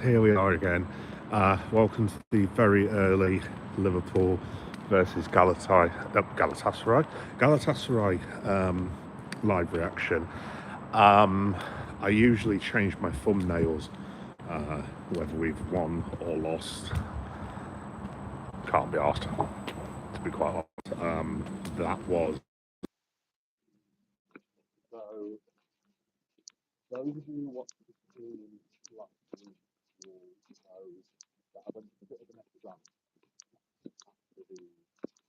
here we are again. Welcome to the very early Liverpool versus Galatasaray live reaction. I usually change my thumbnails whether we've won or lost. Can't be asked, to be quite honest. That was. So, those of you watching the stream last week will know that I went a bit of an extra after the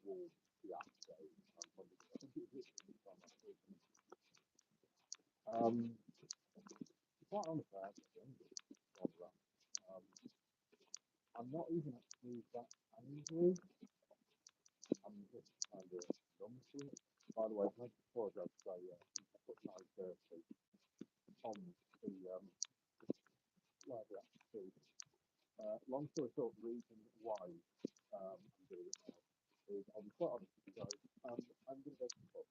Wolves fiasco. I think it was literally on my Facebook. Quite honestly, I I'm not even actually that angry. I'm just kind of numb to it. By the way, can I just apologise because I put 9:30 on the live reaction. Long story short, the reason why I'm doing it now is I'll be quite honest with you guys. I'm going to go to the pub.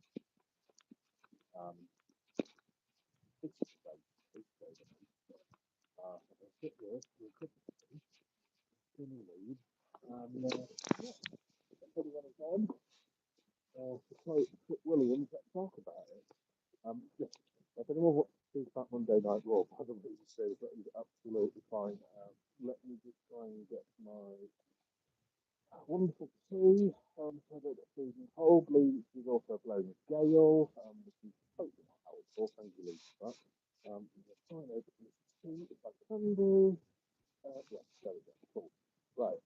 It's great. It's great. I sit here with a cup of tea, in the lead, and everyone is on. To quote Williams, let's talk about it. If anyone wants to speak about Monday Night Raw, by the way, that is absolutely fine. Let me just try and get my wonderful tea. So I don't get freezing cold. Lee is also playing with Gale, which is totally not how it's for. Thank you, Lee, for that. I'm going to try and open this tea if I can do. Yeah, there we go. Cool. Right.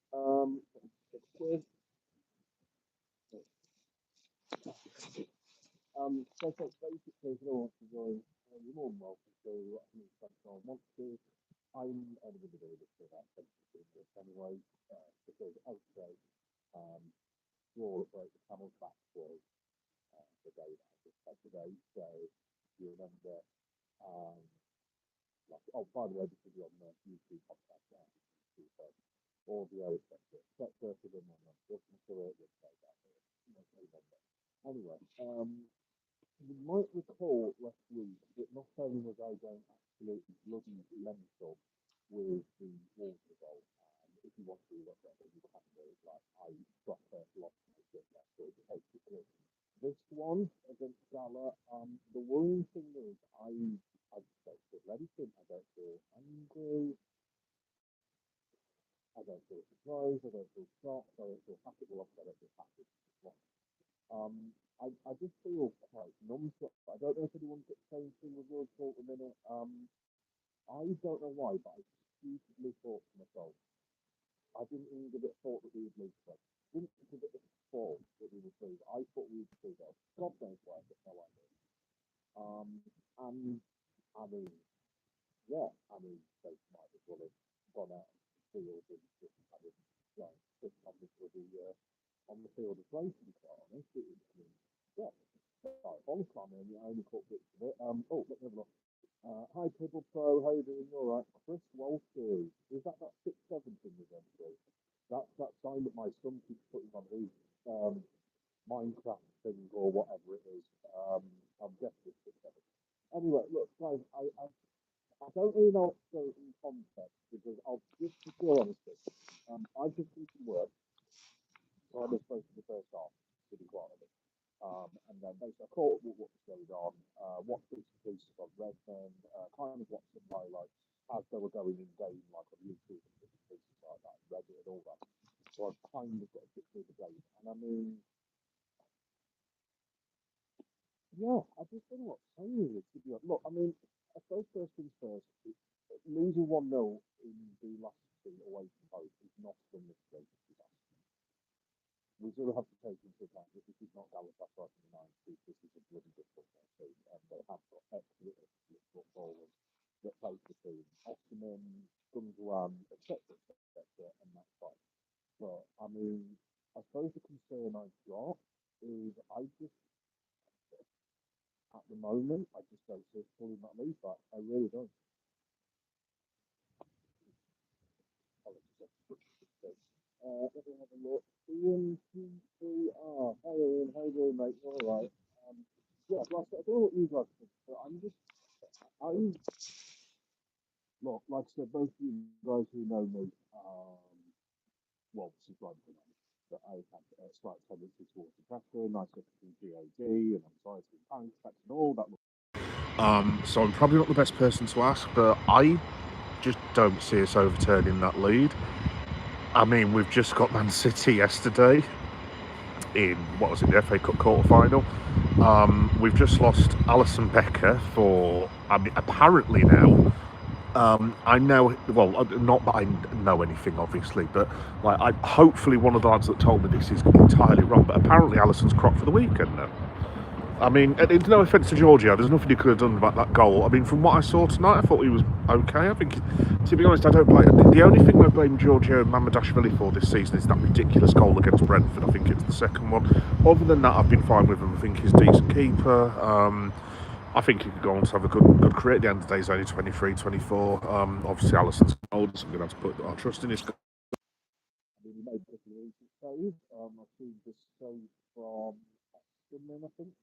Quiz. So basically, if anyone wants to join, you're more than welcome to. I can expect someone wants to. I'm only going to do this for about 10 minutes anyway, because as I say, Raw that broke the camel's back was the day that I just had today. So you remember, by the way, this will be on the YouTube podcast now. Audio, etc. That's versus in one month. Just consider it this way down here. Anyway, you might recall last week that not only was I going absolutely bloody mental with the Wolves result, and if you want to look at it, you can do it. Like I proper lost my shit last week. Basically, this one against Gala, the worrying thing is I don't feel anything. I don't feel angry. I don't feel surprised. I don't feel shocked. I don't feel happy. Well, I don't feel happy. I just feel quite numb to it. I don't know if anyone's got the same thing with Liverpool at the minute. I don't know why, but I stupidly thought to myself, I didn't even give it a thought that we would lose today. Didn't give it a thought that we would lose. I thought we would lose. God knows why, but no idea. And I mean, yeah, they might as well have gone out on the field and just had a sit on the field of play, to be quite honest. Yeah, right, on camera, and I only caught bits of it. Let me have a look. Hi, Pibble Pro, how you doing? You alright? Chris Walters. Is that 6-7 thing we're going to do? That's that sign that my son keeps putting on his Minecraft thing or whatever it is. I'm guessing it's 6-7. Anyway, look, guys, I don't really know what to say in context because I'll just be pure honesty. I just did some work. So I missed most of the first half, to be quite honest. And then basically I caught up with what was going on, watched bits and pieces of Redman, kind of watched some highlights as they were going in game, like on YouTube and bits and pieces like that, Reddit and all that. So I've kind of got a bit through the game. And I mean, yeah, I just don't know what to say really, to be honest. Look, I mean, I suppose first things first, losing 1-0 in the last two away from home is not the mistake. We sort of have to take into account that this is not Galatasaray in the 90s, this is a bloody good football team, and they have got excellent footballers that play for the team. Osman, Gundogan, etc., and that's fine. But, I mean, I suppose the concern I've got is at the moment, I just don't see it pulling that lead back. I really don't. Let me have a look. Ian T3R. Hi Ian, how you doing, mate? All right. Yeah, like I don't know what you guys think, but look, like I said, both of you guys who know me, well, this is Barton, but I have a slight tendency towards depression, I suffer from GAD and anxiety and panic attacks and all that. So I'm probably not the best person to ask, but I just don't see us overturning that lead. I mean, we've just got Man City yesterday in, what was it, the FA Cup quarter-final. We've just lost Alisson Becker for, I mean, apparently now, I know, well, not that I know anything, obviously, but like, hopefully one of the lads that told me this is entirely wrong, but apparently Alisson's cropped for the weekend now. I mean, it's no offence to Giorgio, there's nothing he could have done about that goal. I mean, from what I saw tonight, I thought he was okay. I think, to be honest, I don't blame... The only thing I blame Giorgio and Mamadashvili for this season is that ridiculous goal against Brentford. I think it's the second one. Other than that, I've been fine with him. I think he's a decent keeper. I think he could go on to have a good career. At the end of the day, he's only 23, 24. Obviously, Alisson's older, so I'm going to have to put our trust in his... I mean, he made a decent save. I've seen this save from Aston, I think.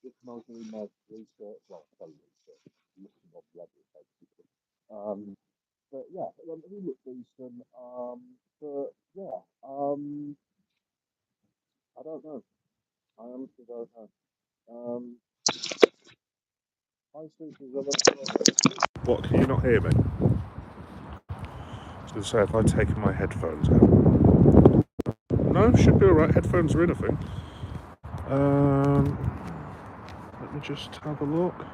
This might be my research, well, research, looking up the others, basically. But yeah, he looked decent. But yeah, I don't know. I honestly don't know. I think what, can you not hear me? I was going to say, if I'd taken my headphones out. No, should be alright. Headphones are in, I think. Let me just have a look.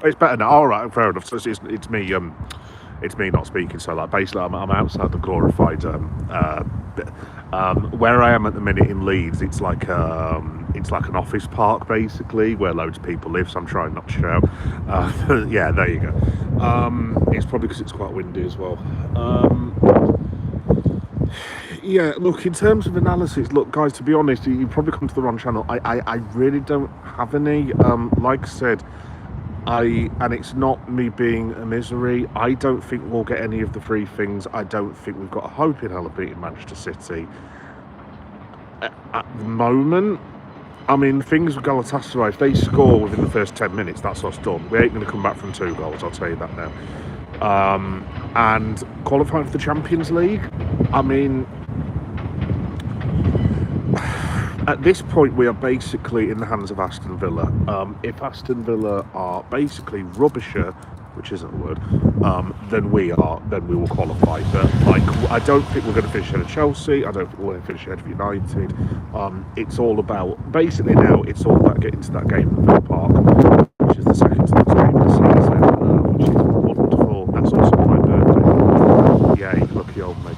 It's better now. All right, fair enough. So it's me. It's me not speaking. So like basically, I'm outside the glorified. Where I am at the minute in Leeds, it's like an office park basically where loads of people live. So I'm trying not to shout. Yeah, there you go. It's probably because it's quite windy as well. Yeah, look, in terms of analysis, look, guys, to be honest, you probably come to the wrong channel. I really don't have any. Like I said, and it's not me being a misery, I don't think we'll get any of the three things. I don't think we've got a hope in hell of beating Manchester City. At the moment, I mean, things with Galatasaray, if they score within the first 10 minutes, that's us done. We ain't going to come back from 2 goals, I'll tell you that now. And qualifying for the Champions League, I mean, at this point, we are basically in the hands of Aston Villa. If Aston Villa are basically rubbisher, which isn't a word, then we will qualify. But like, I don't think we're going to finish ahead of Chelsea. I don't think we're going to finish ahead of United. It's all about, basically now, it's all about getting to that game at Villa Park, which is the second to last game of the season, which is wonderful. That's also my birthday. Yay, lucky old me.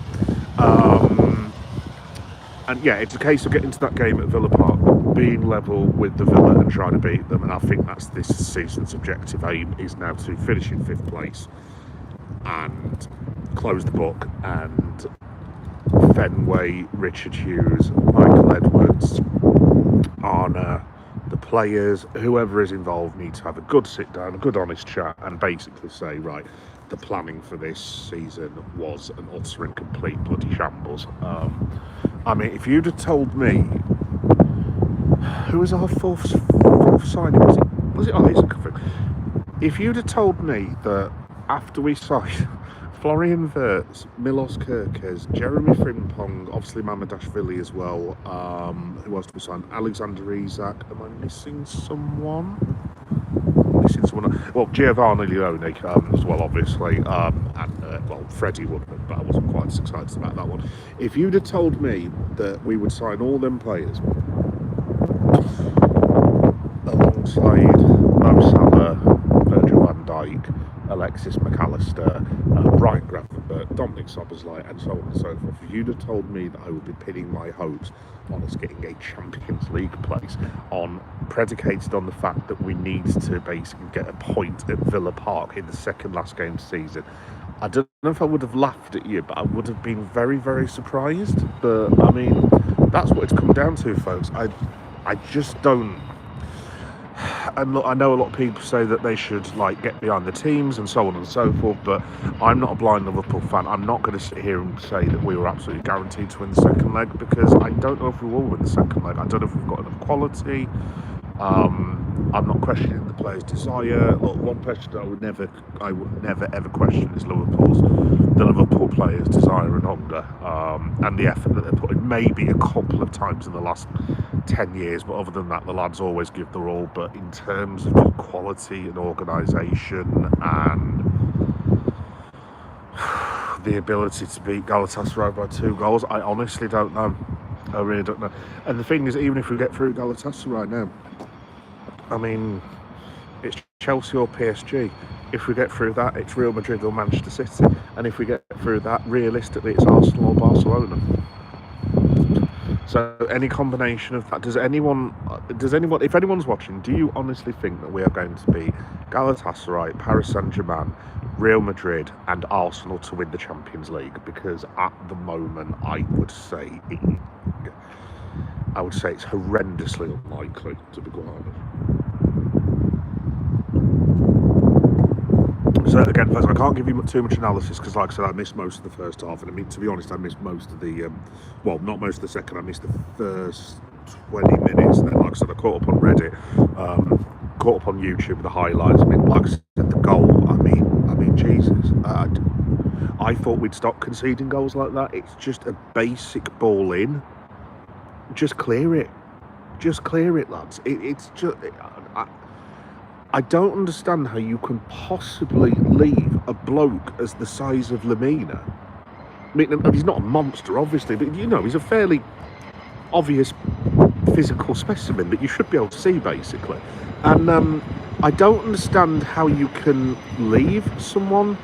And yeah, it's a case of getting to that game at Villa Park, being level with the Villa and trying to beat them. And I think that's this season's objective aim, is now to finish in 5th place and close the book. And Fenway, Richard Hughes, Michael Edwards, Arna, the players, whoever is involved, need to have a good sit down, a good honest chat, and basically say, right, the planning for this season was an utter and complete bloody shambles. I mean, if you'd have told me, who was our fourth signing? Was it Isaac? If you'd have told me that after we signed Florian Wirtz, Milos Kerkez, Jeremy Frimpong, obviously Mamadashvili as well, who else did we sign? Alexander Isak. Am I missing someone? Well, Giovanni Leone as well, obviously, and well, Freddie Woodman, but I wasn't quite as excited about that one. If you'd have told me that we would sign all them players alongside Mo Salah, Virgil van Dijk, Alexis McAllister, Brian Gravenberch, Dominic Szoboszlai, and so on and so forth, if you'd have told me that I would be pinning my hopes on us getting a Champions League place predicated on the fact that we need to basically get a point at Villa Park in the second last game of the season, I don't know if I would have laughed at you, but I would have been very, very surprised. But I mean, that's what it's come down to, folks. I just don't. And look, I know a lot of people say that they should like get behind the teams and so on and so forth, but I'm not a blind Liverpool fan. I'm not going to sit here and say that we were absolutely guaranteed to win the second leg, because I don't know if we will win the second leg. I don't know if we've got enough quality. I'm not questioning the players' desire. Look, one question I would never ever question is the Liverpool players' desire and hunger, and the effort that they're putting. Maybe a couple of times in the last 10 years, but other than that, the lads always give their all. But in terms of just quality and organisation and the ability to beat Galatasaray by 2 goals, I honestly don't know. I really don't know. And the thing is, even if we get through Galatasaray now, I mean, it's Chelsea or PSG. If we get through that, it's Real Madrid or Manchester City. And if we get through that, realistically, it's Arsenal or Barcelona. So any combination of that, if anyone's watching, do you honestly think that we are going to be Galatasaray, Paris Saint-Germain, Real Madrid and Arsenal to win the Champions League? Because at the moment, I would say it's horrendously unlikely, to be quite honest. So again, folks, I can't give you too much analysis because, like I said, I missed most of the first half, and I mean, to be honest, I missed most of the, not most of the second. I missed the first 20 minutes, and then, like I said, I caught up on Reddit, caught up on YouTube with the highlights. I mean, like I said, the goal. I mean, Jesus, I thought we'd stop conceding goals like that. It's just a basic ball in. Just clear it, lads. It's just. I don't understand how you can possibly leave a bloke as the size of Lamina. I mean, he's not a monster, obviously, but he's a fairly obvious physical specimen that you should be able to see, basically. And I don't understand how you can leave someone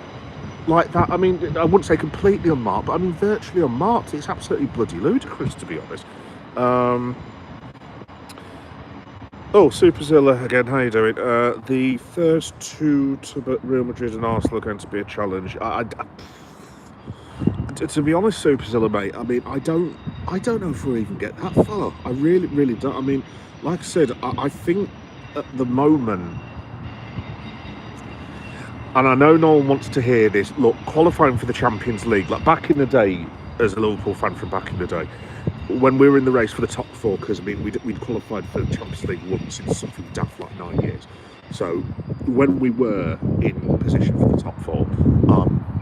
like that. I mean, I wouldn't say completely unmarked, but I mean virtually unmarked. It's absolutely bloody ludicrous, to be honest. Oh, Superzilla again, how you doing? The first two to Real Madrid and Arsenal are going to be a challenge. To be honest, Superzilla, mate, I mean, I don't know if we'll even get that far. I really, really don't. I mean, like I said, I think at the moment, and I know no one wants to hear this, look, qualifying for the Champions League, like back in the day, as a Liverpool fan from back in the day, when we were in the race for the top four, because I mean we'd qualified for the Champions League once in something daft like 9 years. So when we were in position for the top four,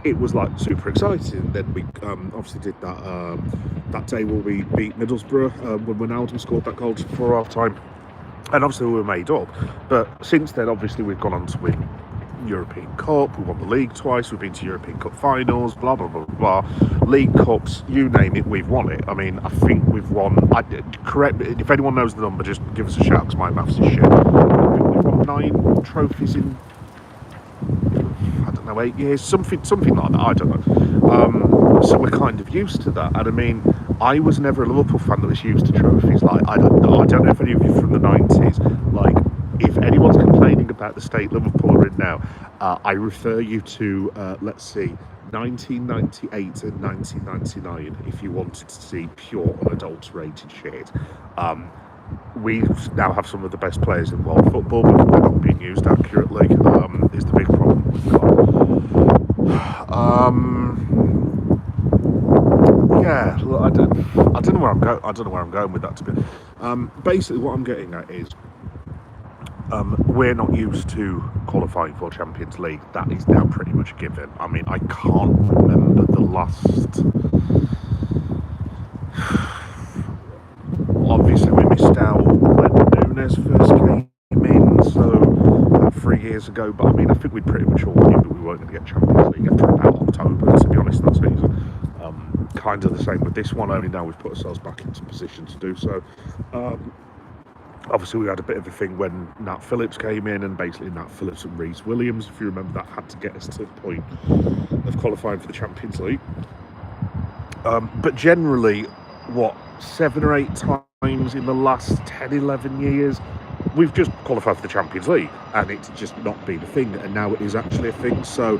it was like super exciting. Then we obviously did that day where we beat Middlesbrough when Wijnaldum scored that goal for half time, and obviously we were made up. But since then, obviously we've gone on to win European Cup, we won the league twice, we've been to European Cup finals, blah blah blah blah, league cups, you name it, we've won it. I mean, I think we've won, correct, if anyone knows the number, just give us a shout because my maths is shit. I think we've won 9 trophies in, I don't know, 8 years, something like that, I don't know. So we're kind of used to that, and I mean, I was never a Liverpool fan that was used to trophies. Like, I don't know if any of you from the 90s, like, if anyone's complaining about the state Liverpool are in now, I refer you to, let's see, 1998 and 1999, if you wanted to see pure, unadulterated shit. We now have some of the best players in world football, but they're not being used accurately, is the big problem we've got. Yeah, look, I don't know where I'm going. I don't know where I'm going with that. To be basically, what I'm getting at is, we're not used to qualifying for Champions League. That is now pretty much a given. I mean, I can't remember the last. Obviously, we missed out when Nunes first came in, so 3 years ago. But I mean, I think we pretty much all knew that we weren't going to get Champions League after about October, to be honest, that season. Kind of the same with this one, only now we've put ourselves back into position to do so. Obviously, we had a bit of a thing when Nat Phillips came in, and basically Nat Phillips and Reece Williams, if you remember, that had to get us to the point of qualifying for the Champions League. But generally, 7 or 8 times in the last 10, 11 years, we've just qualified for the Champions League, and it's just not been a thing, and now it is actually a thing. So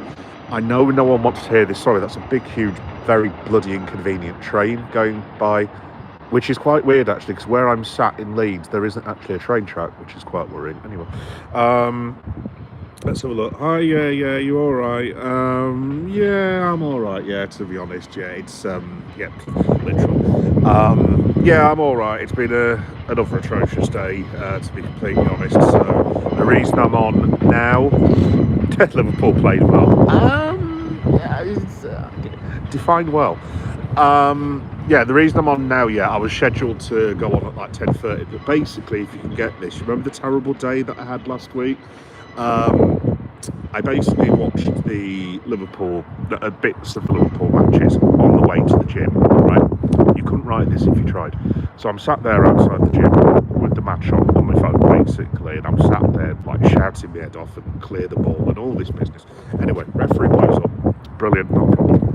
I know no one wants to hear this. Sorry, that's a big, huge, very bloody inconvenient train going by, which is quite weird, actually, because where I'm sat in Leeds, there isn't actually a train track, which is quite worrying. Anyway, Let's have a look. Hi, yeah, you all right? Yeah, I'm all right. Yeah, to be honest, yeah, it's yeah, literal. Yeah, I'm all right. It's been another atrocious day, to be completely honest. So the reason I'm on now, Liverpool played well. Yeah, it's defined well. Yeah, the reason I'm on now, yeah, I was scheduled to go on at like 10:30, but basically, if you can get this, you remember the terrible day that I had last week? I basically watched the bits of the Liverpool matches on the way to the gym, right? You couldn't write this if you tried. So I'm sat there outside the gym with the match on my phone, basically, and I'm sat there like shouting my head off and clear the ball and all this business. Anyway, referee blows up. Brilliant, no problem.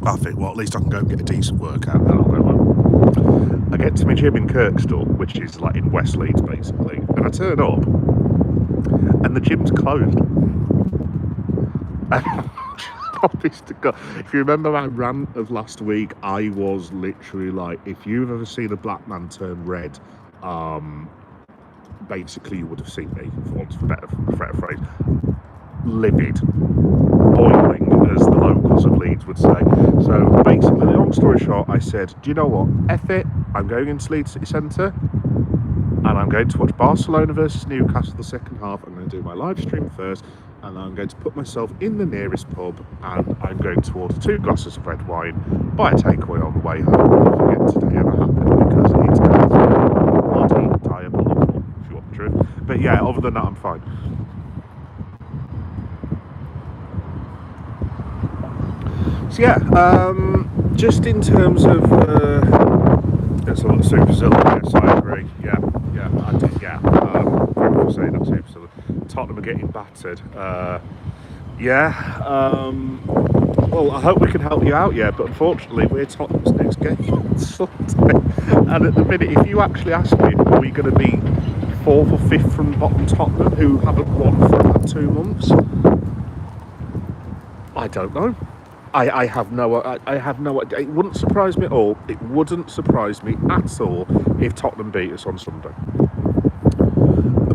I think, well, at least I can go and get a decent workout, and I'll go home. I get to my gym in Kirkstall, which is like in West Leeds, basically, and I turn up, and the gym's closed. Honest to God, if you remember my rant of last week, I was literally like, if you've ever seen a black man turn red, basically you would have seen me, for want of a better phrase, livid, boiling, as the locals of Leeds would say. So basically, long story short, I said, do you know what? F it, I'm going into Leeds City Centre, and I'm going to watch Barcelona versus Newcastle the second half. I'm going to do my live stream first, and I'm going to put myself in the nearest pub, and I'm going to order 2 glasses of red wine, buy a takeaway on the way home, and forget today ever happened, because it's bloody diabolical, if you want the truth. But yeah, other than that, I'm fine. So yeah, just in terms of it's a lot of Super Zilla, yes, I agree. Yeah, I did, yeah. Thank you for saying that, Super Zilla. Tottenham are getting battered. Well, I hope we can help you out, yeah, but unfortunately, we're Tottenham's next game on Sunday. And at the minute, if you actually ask me, are we going to be 4th or 5th from bottom Tottenham, who haven't won for about 2 months? I don't know. I have no idea. It wouldn't surprise me at all. It wouldn't surprise me at all if Tottenham beat us on Sunday.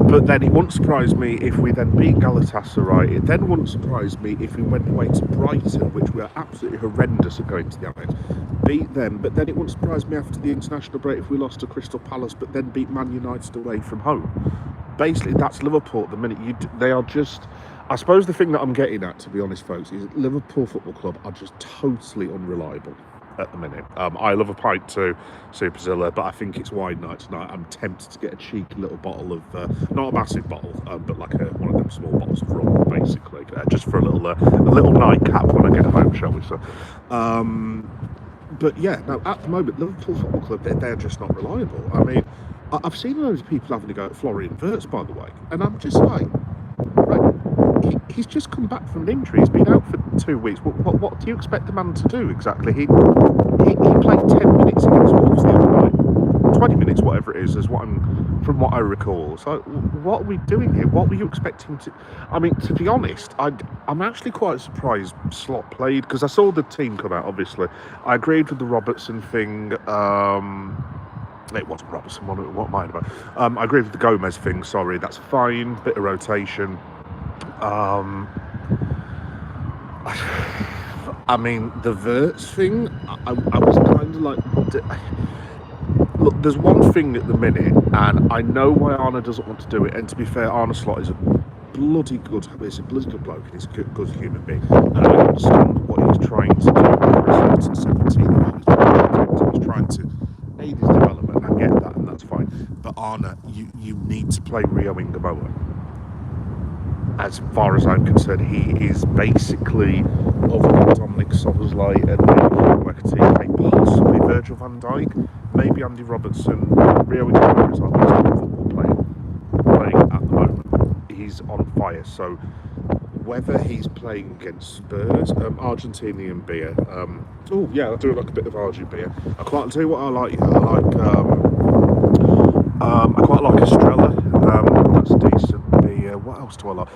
But then it wouldn't surprise me if we then beat Galatasaray. It then wouldn't surprise me if we went away to Brighton, which we are absolutely horrendous at going to the Amex, beat them. But then it wouldn't surprise me after the international break if we lost to Crystal Palace, but then beat Man United away from home. Basically, that's Liverpool at the minute. They are just... I suppose the thing that I'm getting at, to be honest, folks, is Liverpool Football Club are just totally unreliable at the minute. I love a pint too, Super Zilla, but I think it's wine night tonight. I'm tempted to get a cheeky little bottle of, not a massive bottle, but like one of them small bottles of rum, basically, just for a little nightcap when I get home, shall we say. But yeah, no, at the moment, Liverpool Football Club, they're just not reliable. I mean, I've seen loads of people having to go at Florian Wirtz, by the way, and I'm just like, right, he's just come back from an injury. He's been out for 2 weeks. What do you expect the man to do exactly? He played 10 minutes against Wolves the other night, 20 minutes, whatever it is from what I recall. So what are we doing here? What were you expecting to? I mean, to be honest, I'm actually quite surprised Slot played, because I saw the team come out. Obviously, I agreed with the Robertson thing. It wasn't Robertson. What am I about? I agree with the Gomez thing. Sorry, that's fine. Bit of rotation. I mean, the Wirtz thing, I was kind of like, look, there's one thing at the minute, and I know why Arne doesn't want to do it, and to be fair, Arne Slot is a bloody good bloke, and he's a good human being, and I understand what he's trying to do for his 17-year-old. He's trying to aid his development. I get that, and that's fine, but Arne, you need to play Rio Ingamoa. As far as I'm concerned, he is basically, other than Dominic Szoboszlai and maybe Ekitike, possibly Virgil van Dijk, maybe Andy Robertson. Rio Ingamoa is our best football player playing at the moment. He's on fire. So whether he's playing against Spurs, Argentinian beer. Oh yeah, I do like a bit of Argentinian beer. I'll tell you what I like. I quite like Estrella. That's decent. What else do I like?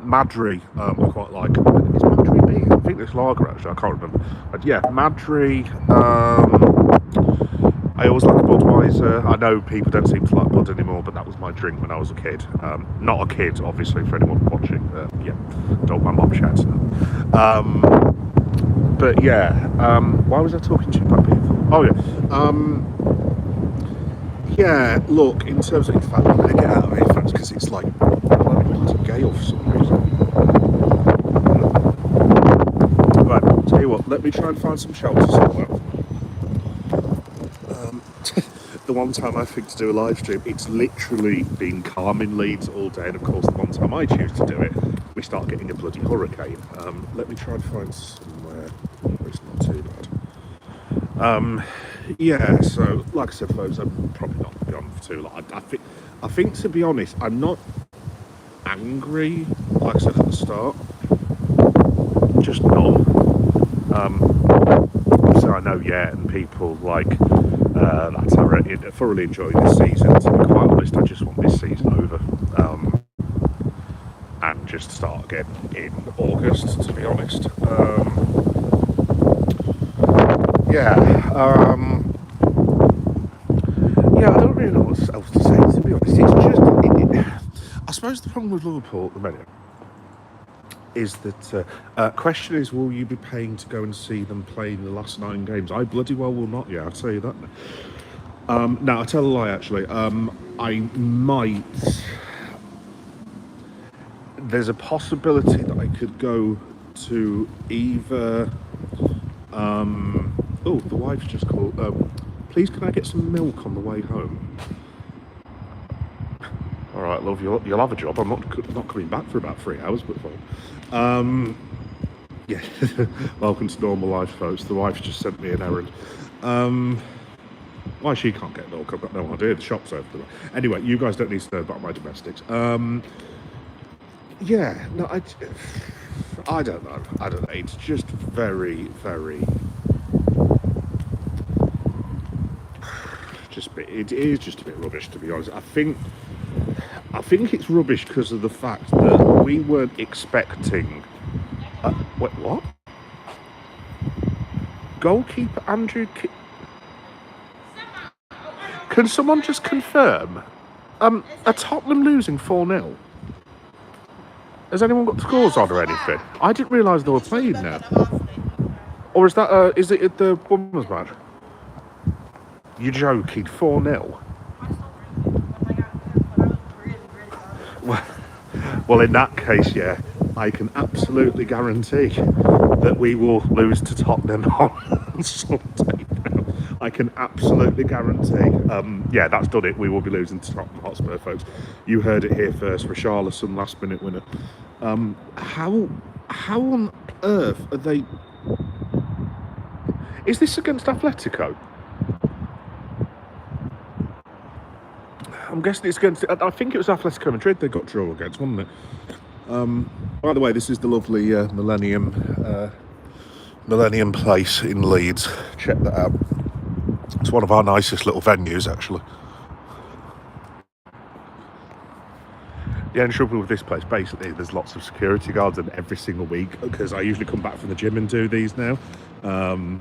Madri, I quite like. Is Madri beer? I think it's lager actually. I can't remember. But yeah, Madri. I always like a Budweiser. I know people don't seem to like Bud anymore, but that was my drink when I was a kid. Not a kid, obviously, for anyone watching. Yeah, don't mind mom shouting. But yeah, why was I talking to you about people? Oh yeah. Yeah, look, in terms of, in fact, I'm going to get out of here, friends, because it's like bloody gale for some reason. Right, tell you what, let me try and find some shelter somewhere. The one time I think to do a live stream, it's literally been calm in Leeds all day, and of course the one time I choose to do it, we start getting a bloody hurricane. Let me try and find somewhere where it's not too bad. Yeah, so like I said, folks, I'm probably not going to be on for too long. I think to be honest, I'm not angry, like I said at the start, just numb. So I know, yeah, and people like that I thoroughly enjoyed this season. To be quite honest, I just want this season over and just start again in August. To be honest, yeah, yeah. I don't really know what else to say. To be honest, it's just. I suppose the problem with Liverpool at the minute is that question is, will you be paying to go and see them play in the last 9 games? I bloody well will not. Yeah, I'll tell you that now. No, I tell a lie. Actually, I might. There's a possibility that I could go to either. Oh, the wife's just called. Please, can I get some milk on the way home? All right, love, you'll have a job. I'm not coming back for about 3 hours, but fine. Yeah, welcome to normal life, folks. The wife's just sent me an errand. Why she can't get milk, I've got no idea. The shop's over the way. Anyway, you guys don't need to know about my domestics. Yeah, no, I don't know. It's just very, very. It is just a bit rubbish, to be honest. I think it's rubbish because of the fact that we weren't expecting. Wait, what? Goalkeeper Andrew. Can someone just confirm? Are Tottenham losing 4-0? Has anyone got the scores on or anything? I didn't realise they were playing now. Or is that? Is it the women's match? You're joking? 4-0. Well, in that case, yeah, I can absolutely guarantee that we will lose to Tottenham on Sunday now. I can absolutely guarantee. Yeah, that's done it. We will be losing to Tottenham Hotspur, folks. You heard it here first. Richarlison, last-minute winner. How on earth are they? Is this against Atletico? I'm guessing it's against. I think it was Atletico Madrid they got draw against, wasn't it? By the way, this is the lovely Millennium Place in Leeds. Check that out. It's one of our nicest little venues, actually. The only trouble with this place, basically, there's lots of security guards in every single week, because I usually come back from the gym and do these now. And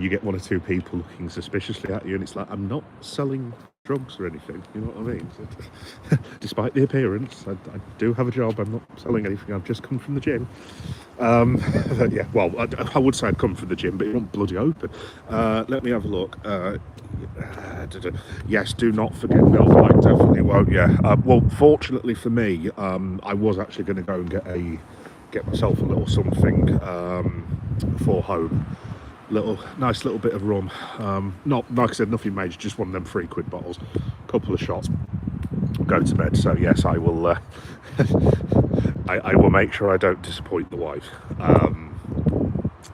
you get 1 or 2 people looking suspiciously at you, and it's like, I'm not selling drugs or anything, you know what I mean? So, despite the appearance, I do have a job. I'm not selling anything. I've just come from the gym. Yeah, well, I would say I'd come from the gym, but it wasn't bloody open. Let me have a look. Yes, do not forget milk. I definitely won't. Yeah. Well, fortunately for me, I was actually going to go and get myself a little something for home. Nice little bit of rum. Not, like I said, nothing major, just one of them £3 bottles, couple of shots, go to bed. So yes, I will I will make sure I don't disappoint the wife.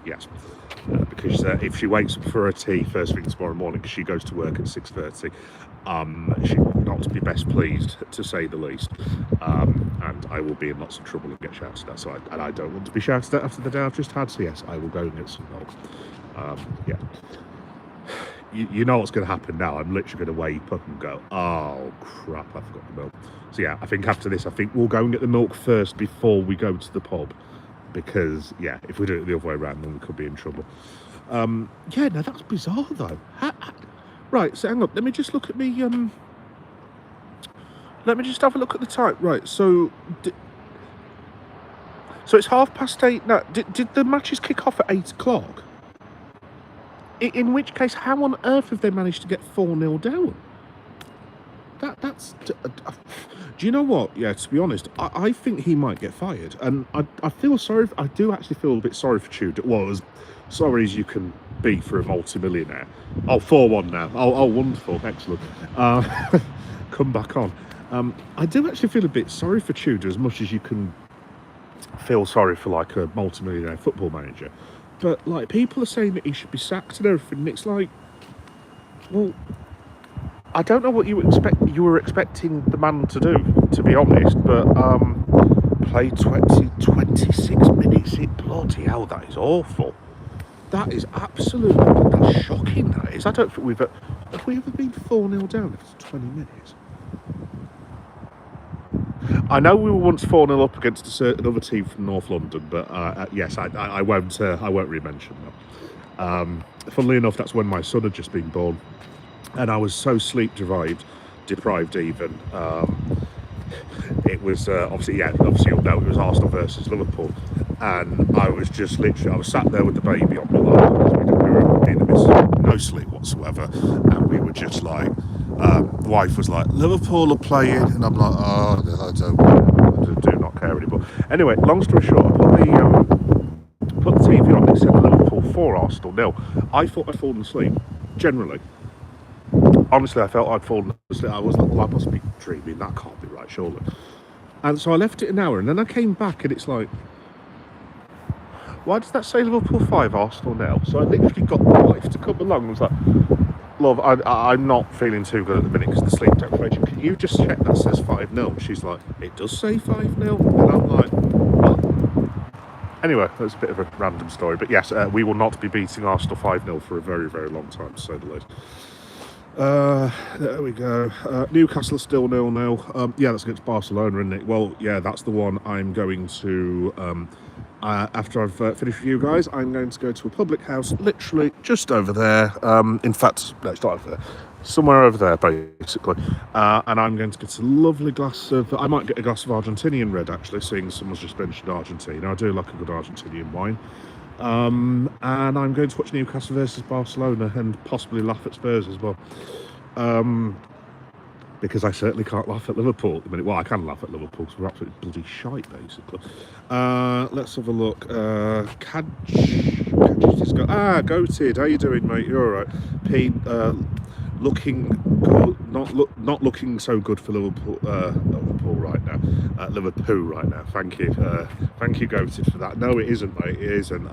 Yes, because if she wakes up for her tea first thing tomorrow morning, because she goes to work at 6:30, she's not to be best pleased, to say the least. And I will be in lots of trouble and get shouted at. So I don't want to be shouted at after the day I've just had. So yes, I will go and get some milk. Yeah, you know what's going to happen now. I'm literally going to wake up and go, oh crap, I forgot the milk. So yeah, I think after this, we'll go and get the milk first before we go to the pub, because yeah, if we do it the other way around, then we could be in trouble. Yeah, no, that's bizarre though. Right, so hang on. Let me just look at me. Let me just have a look at the time. Right, so so it's 8:30 now. Did the matches kick off at 8 o'clock? In which case, how on earth have they managed to get 4-0 down? That's. Do you know what? Yeah, to be honest, I think he might get fired, and I feel sorry. I do actually feel a bit sorry for Tudor. Well, as sorry as you can be for a multi-millionaire. Oh, 4-1 now. Oh, wonderful, excellent. Come back on. I do actually feel a bit sorry for Tudor, as much as you can feel sorry for like a multi-millionaire football manager. But like, people are saying that he should be sacked and everything. And it's like, well, I don't know what you were expecting the man to do, to be honest, but play 26 minutes, it bloody hell, that is awful. That is that's shocking, that is. I don't think have we ever been 4-0 down if it's 20 minutes? I know we were once 4-0 up against a certain other team from North London, but yes, I won't re-mention that. Funnily enough, that's when my son had just been born, and I was so sleep deprived even. It was obviously you'll know it was Arsenal versus Liverpool, and I was just literally, I was sat there with the baby on my lap because we were in the midst of no sleep whatsoever, and we were just like, the wife was like, Liverpool are playing, and I'm like, oh, I do not care anymore. Anyway, long story short, I put the TV on, it said Liverpool 4, Arsenal 0. I thought I'd fallen asleep, generally. Honestly, I felt I'd fallen asleep. I was like, well, I must be dreaming, that can't be right, surely. And so I left it an hour, and then I came back, and it's like, why does that say Liverpool 5, Arsenal 0? So I literally got my wife to come along and was like, love, I'm not feeling too good at the minute because of the sleep deprivation. Can you just check that says 5-0? She's like, it does say 5-0? And I'm like, what? Anyway, that's a bit of a random story. But yes, we will not be beating Arsenal 5-0 for a very, very long time, to say the least. There we go. Newcastle still 0-0. Yeah, that's against Barcelona, isn't it? Well, yeah, that's the one I'm going to... after I've finished with you guys, I'm going to go to a public house, literally just over there. In fact, no, it's not over there. Somewhere over there, basically. And I'm going to get a lovely glass of... I might get a glass of Argentinian red, actually, seeing someone's just mentioned Argentina. I do like a good Argentinian wine. And I'm going to watch Newcastle versus Barcelona and possibly laugh at Spurs as well. Because I certainly can't laugh at Liverpool at the minute. Well, I can laugh at Liverpool because we're absolutely bloody shite, basically. Let's have a look. Goated. How you doing, mate? You're all right. Pete, looking good. Not looking so good for Liverpool. Liverpool right now. Liverpool right now. Thank you. Thank you, Goated, for that. No, it isn't, mate. It isn't.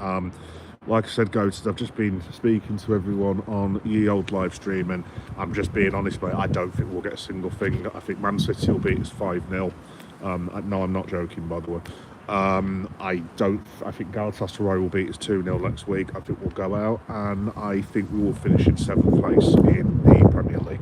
Like I said, Goated, I've just been speaking to everyone on ye old live stream, and I'm just being honest, mate. I don't think we'll get a single thing. I think Man City will beat us 5-0. No, I'm not joking, by the way. I think Galatasaray will beat us 2-0 next week. I think we'll go out, and I think we will finish in 7th place in the Premier League.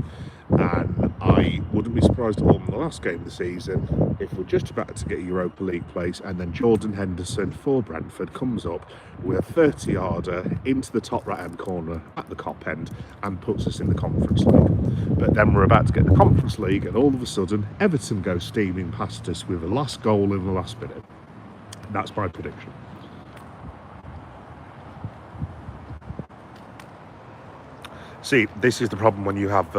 And I wouldn't be surprised at all in the last game of the season if we're just about to get a Europa League place, and then Jordan Henderson for Brentford comes up with a 30-yarder into the top right-hand corner at the Kop end and puts us in the Conference League. But then we're about to get the Conference League, and all of a sudden Everton go steaming past us with a last goal in the last minute. That's my prediction. See, this is the problem when you have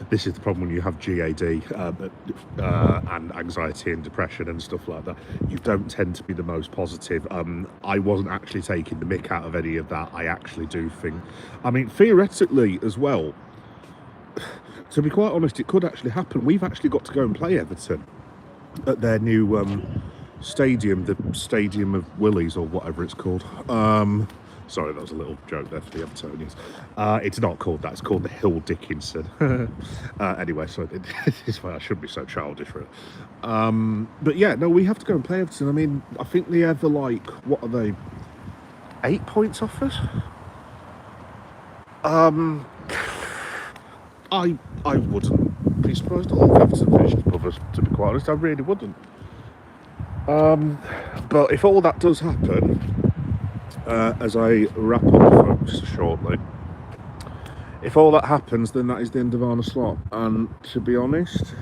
this is the problem when you have GAD and anxiety and depression and stuff like that. You don't tend to be the most positive. I wasn't actually taking the mick out of any of that. I actually do think, I mean, theoretically as well, to be quite honest, it could actually happen. We've actually got to go and play Everton at their new stadium, the Stadium of Willies or whatever it's called. Sorry, that was a little joke there for the Evertonians. It's not called that. It's called the Hill Dickinson. Anyway, so it's why I shouldn't be so childish, really. But yeah, no, we have to go and play Everton. I mean, I think they have what are they? 8 points off us? I wouldn't be surprised at all if Everton finished above us, to be quite honest. I really wouldn't. But if all that does happen, as I wrap up, folks, shortly, if all that happens, then that is the end of Arne Slot. And to be honest,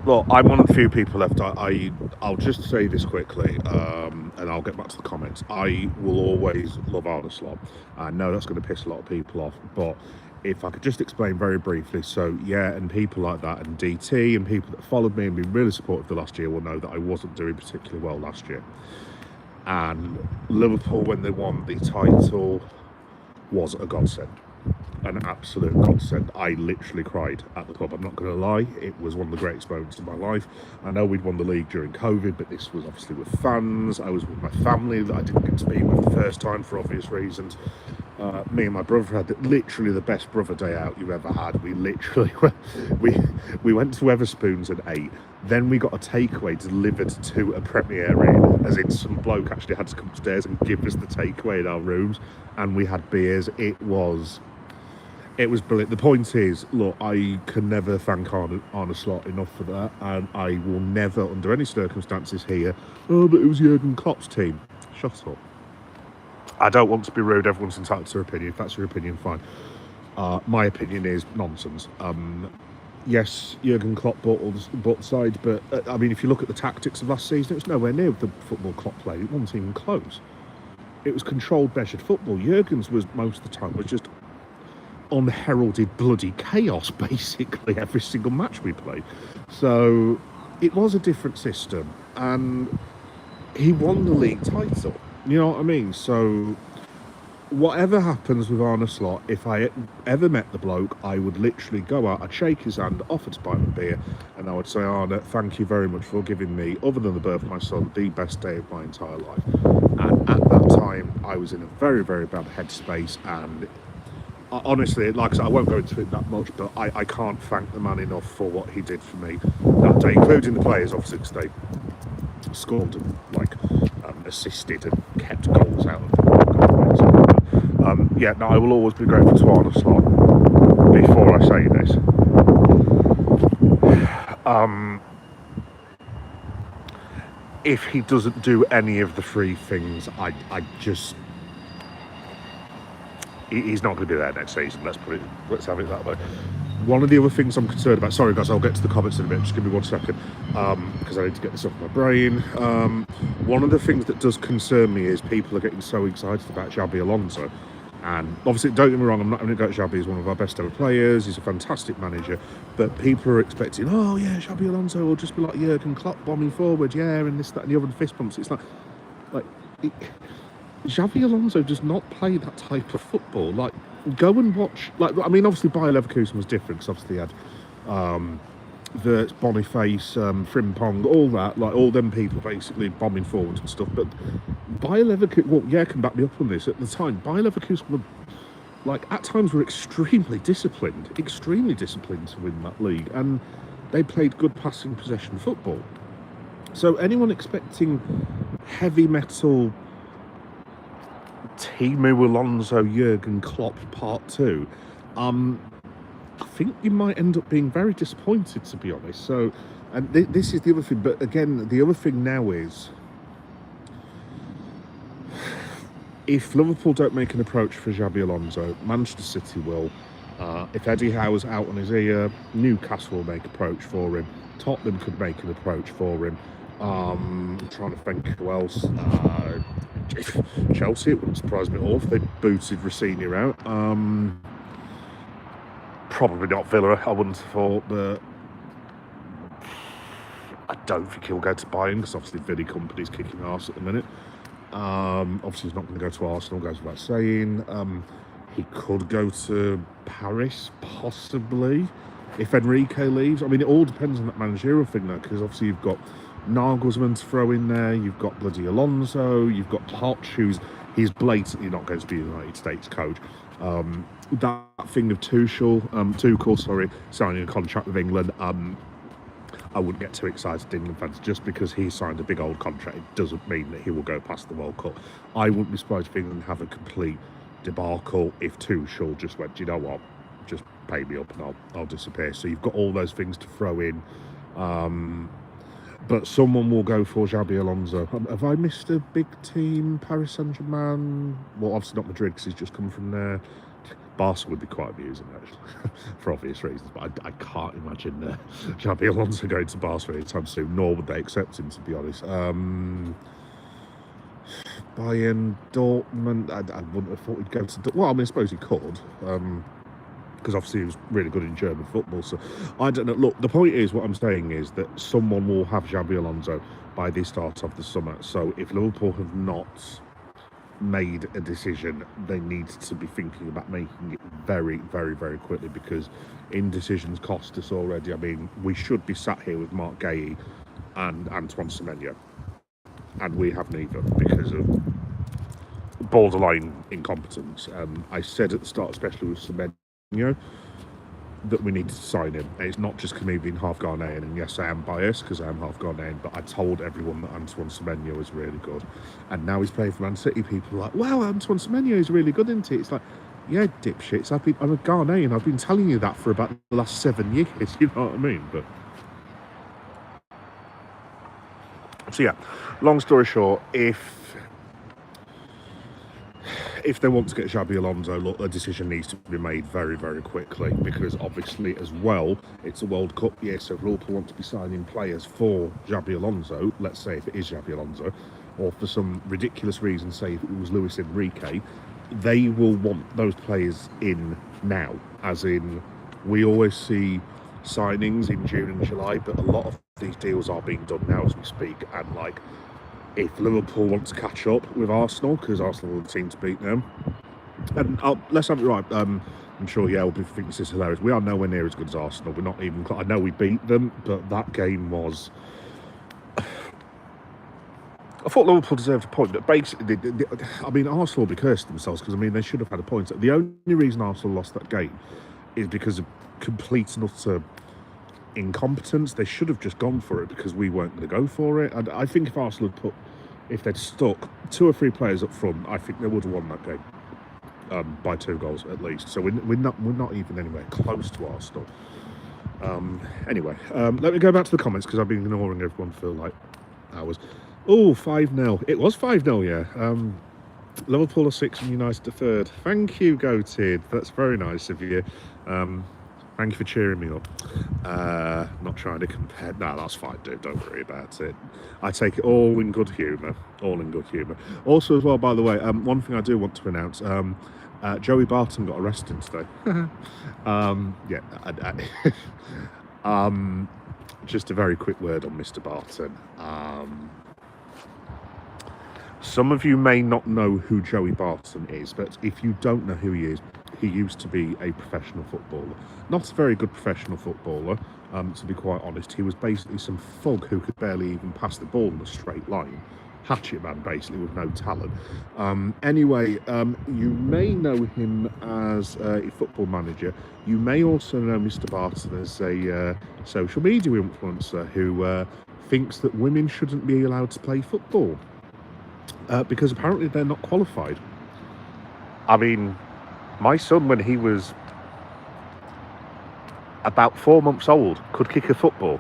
look, I'm one of the few people left. I'll just say this quickly, and I'll get back to the comments. I will always love Arne Slot. I know that's going to piss a lot of people off, but if I could just explain very briefly. So yeah, and people like that, and DT, and people that followed me and been really supportive the last year will know that I wasn't doing particularly well last year. And Liverpool, when they won the title, was a godsend. An absolute godsend. I literally cried at the club. I'm not going to lie. It was one of the greatest moments of my life. I know we'd won the league during COVID, but this was obviously with fans. I was with my family that I didn't get to be with the first time for obvious reasons. Me and my brother had literally the best brother day out you've ever had. We literally we went to Wetherspoons and ate. Then we got a takeaway delivered to a Premier Inn, as in some bloke actually had to come upstairs and give us the takeaway in our rooms, and we had beers. It was brilliant. The point is, look, I can never thank Arne Slot enough for that, and I will never, under any circumstances, hear, oh, but it was Jurgen Klopp's team. Shut up. I don't want to be rude. Everyone's entitled to their opinion. If that's your opinion, fine. My opinion is nonsense. Yes, Jurgen Klopp bought the side, but I mean, if you look at the tactics of last season, it was nowhere near the football Klopp played. It wasn't even close. It was controlled, measured football. Jurgen's was most of the time was just unheralded bloody chaos, basically, every single match we played. So it was a different system, and he won the league title. You know what I mean? So whatever happens with Arne Slot, if I ever met the bloke, I would literally go out, I'd shake his hand, offer to buy him a beer, and I would say, Arne, thank you very much for giving me, other than the birth of my son, the best day of my entire life. And at that time, I was in a very, very bad headspace, and honestly, like I said, I won't go into it that much, but I can't thank the man enough for what he did for me that day, including the players, obviously, because they scored and assisted and kept goals out of the yeah, no, I will always be grateful to Arne Slot. Before I say this, if he doesn't do any of the three things, he's not going to be there next season. Let's have it that way. One of the other things I'm concerned about, sorry guys, I'll get to the comments in a bit, just give me 1 second, because I need to get this off my brain. One of the things that does concern me is people are getting so excited about Xabi Alonso. And obviously, don't get me wrong, I'm not going to go Xabi. He's one of our best ever players, he's a fantastic manager, but people are expecting, oh yeah, Xabi Alonso will just be like Jurgen Klopp, bombing forward, yeah, and this, that, and the other, and fist bumps. It's like Xabi Alonso does not play that type of football. Like, go and watch. Like, I mean, obviously, Bayer Leverkusen was different because obviously he had Wirtz, Boniface, Frimpong, all that. Like, all them people basically bombing forward and stuff. But Bayer Leverkusen, well, yeah, can back me up on this. At the time, Bayer Leverkusen were, like, at times were extremely disciplined to win that league, and they played good passing possession football. So anyone expecting heavy metal Timo Alonso, Jurgen Klopp Part 2, I think you might end up being very disappointed, to be honest. So, and this is the other thing, but again, the other thing now is, if Liverpool don't make an approach for Xabi Alonso, Manchester City will. If Eddie Howe's out on his ear, Newcastle will make an approach for him. Tottenham could make an approach for him. I'm trying to think who else. Chelsea, it wouldn't surprise me at all if they booted Rossini out. Probably not Villa, I wouldn't have thought, but I don't think he'll go to Bayern because obviously Vinny Company's kicking arse at the minute. Obviously he's not going to go to Arsenal, goes without saying. He could go to Paris, possibly, if Enrique leaves. I mean, it all depends on that managerial thing, though, because obviously you've got Nagelsmann to throw in there, you've got bloody Alonso, you've got Poch, he's blatantly not going to be a United States coach. That thing of Tuchel, signing a contract with England, I wouldn't get too excited, England fans, just because he signed a big old contract. It doesn't mean that he will go past the World Cup. I wouldn't be surprised if England have a complete debacle if Tuchel just went, you know what, just pay me up and I'll disappear. So you've got all those things to throw in. but someone will go for Xabi Alonso. Have I missed a big team? Paris Saint-Germain? Well, obviously not Madrid because he's just come from there. Barca would be quite amusing, actually, for obvious reasons. But I can't imagine Xabi Alonso going to Barca anytime soon, nor would they accept him, to be honest. Bayern, Dortmund, I wouldn't have thought he'd go to... Well, I mean, I suppose he could, because obviously he was really good in German football. So, I don't know. Look, the point is, what I'm saying is that someone will have Xabi Alonso by the start of the summer. So, if Liverpool have not made a decision, they need to be thinking about making it very, very, very quickly, because indecisions cost us already. I mean, we should be sat here with Mark Gay and Antoine Semenyo, and we have neither because of borderline incompetence. I said at the start, especially with Semenyo, that we needed to sign him. And it's not just because me being half Ghanaian, and yes, I am biased because I am half Ghanaian, but I told everyone that Antoine Semenyo is really good. And now he's playing for Man City. People are like, wow, Antoine Semenyo is really good, isn't it? It's like, yeah, dipshits, I'm a Ghanaian. I've been telling you that for about the last 7 years, you know what I mean? But so yeah, long story short, if they want to get Xabi Alonso, look, a decision needs to be made very, very quickly, because obviously as well, it's a World Cup year, so if Liverpool want to be signing players for Xabi Alonso, let's say if it is Xabi Alonso, or for some ridiculous reason, say if it was Luis Enrique, they will want those players in now, as in, we always see signings in June and July, but a lot of these deals are being done now as we speak, and like, if Liverpool want to catch up with Arsenal, because Arsenal are the team to beat them, and let's have it right, I'm sure Yale will think this is hilarious, we are nowhere near as good as Arsenal, we're not even, I know we beat them, but that game was, I thought Liverpool deserved a point, but basically, I mean, Arsenal will be cursed themselves, because I mean, they should have had a point. The only reason Arsenal lost that game is because of complete and utter incompetence. They should have just gone for it, because we weren't going to go for it. And I think if Arsenal had if they'd stuck 2 or 3 players up front, I think they would have won that game by 2 goals at least. So we're not even anywhere close to Arsenal. Anyway, let me go back to the comments, because I've been ignoring everyone for like hours. Oh, 5-0. It was 5-0, yeah. Liverpool are 6 and United are 3rd. Thank you, Goated. That's very nice of you. Thank you for cheering me up. Not trying to compare. No, that's fine, dude. Don't worry about it. I take it all in good humour. All in good humour. Also, as well, by the way, one thing I do want to announce. Joey Barton got arrested today. Just a very quick word on Mr. Barton. Some of you may not know who Joey Barton is, but if you don't know who he is, he used to be a professional footballer. Not a very good professional footballer, to be quite honest. He was basically some thug who could barely even pass the ball in a straight line. Hatchet man, basically, with no talent. Anyway, you may know him as a football manager. You may also know Mr. Barton as a social media influencer who thinks that women shouldn't be allowed to play football. Because apparently they're not qualified. I mean, my son, when he was about 4 months old, could kick a football.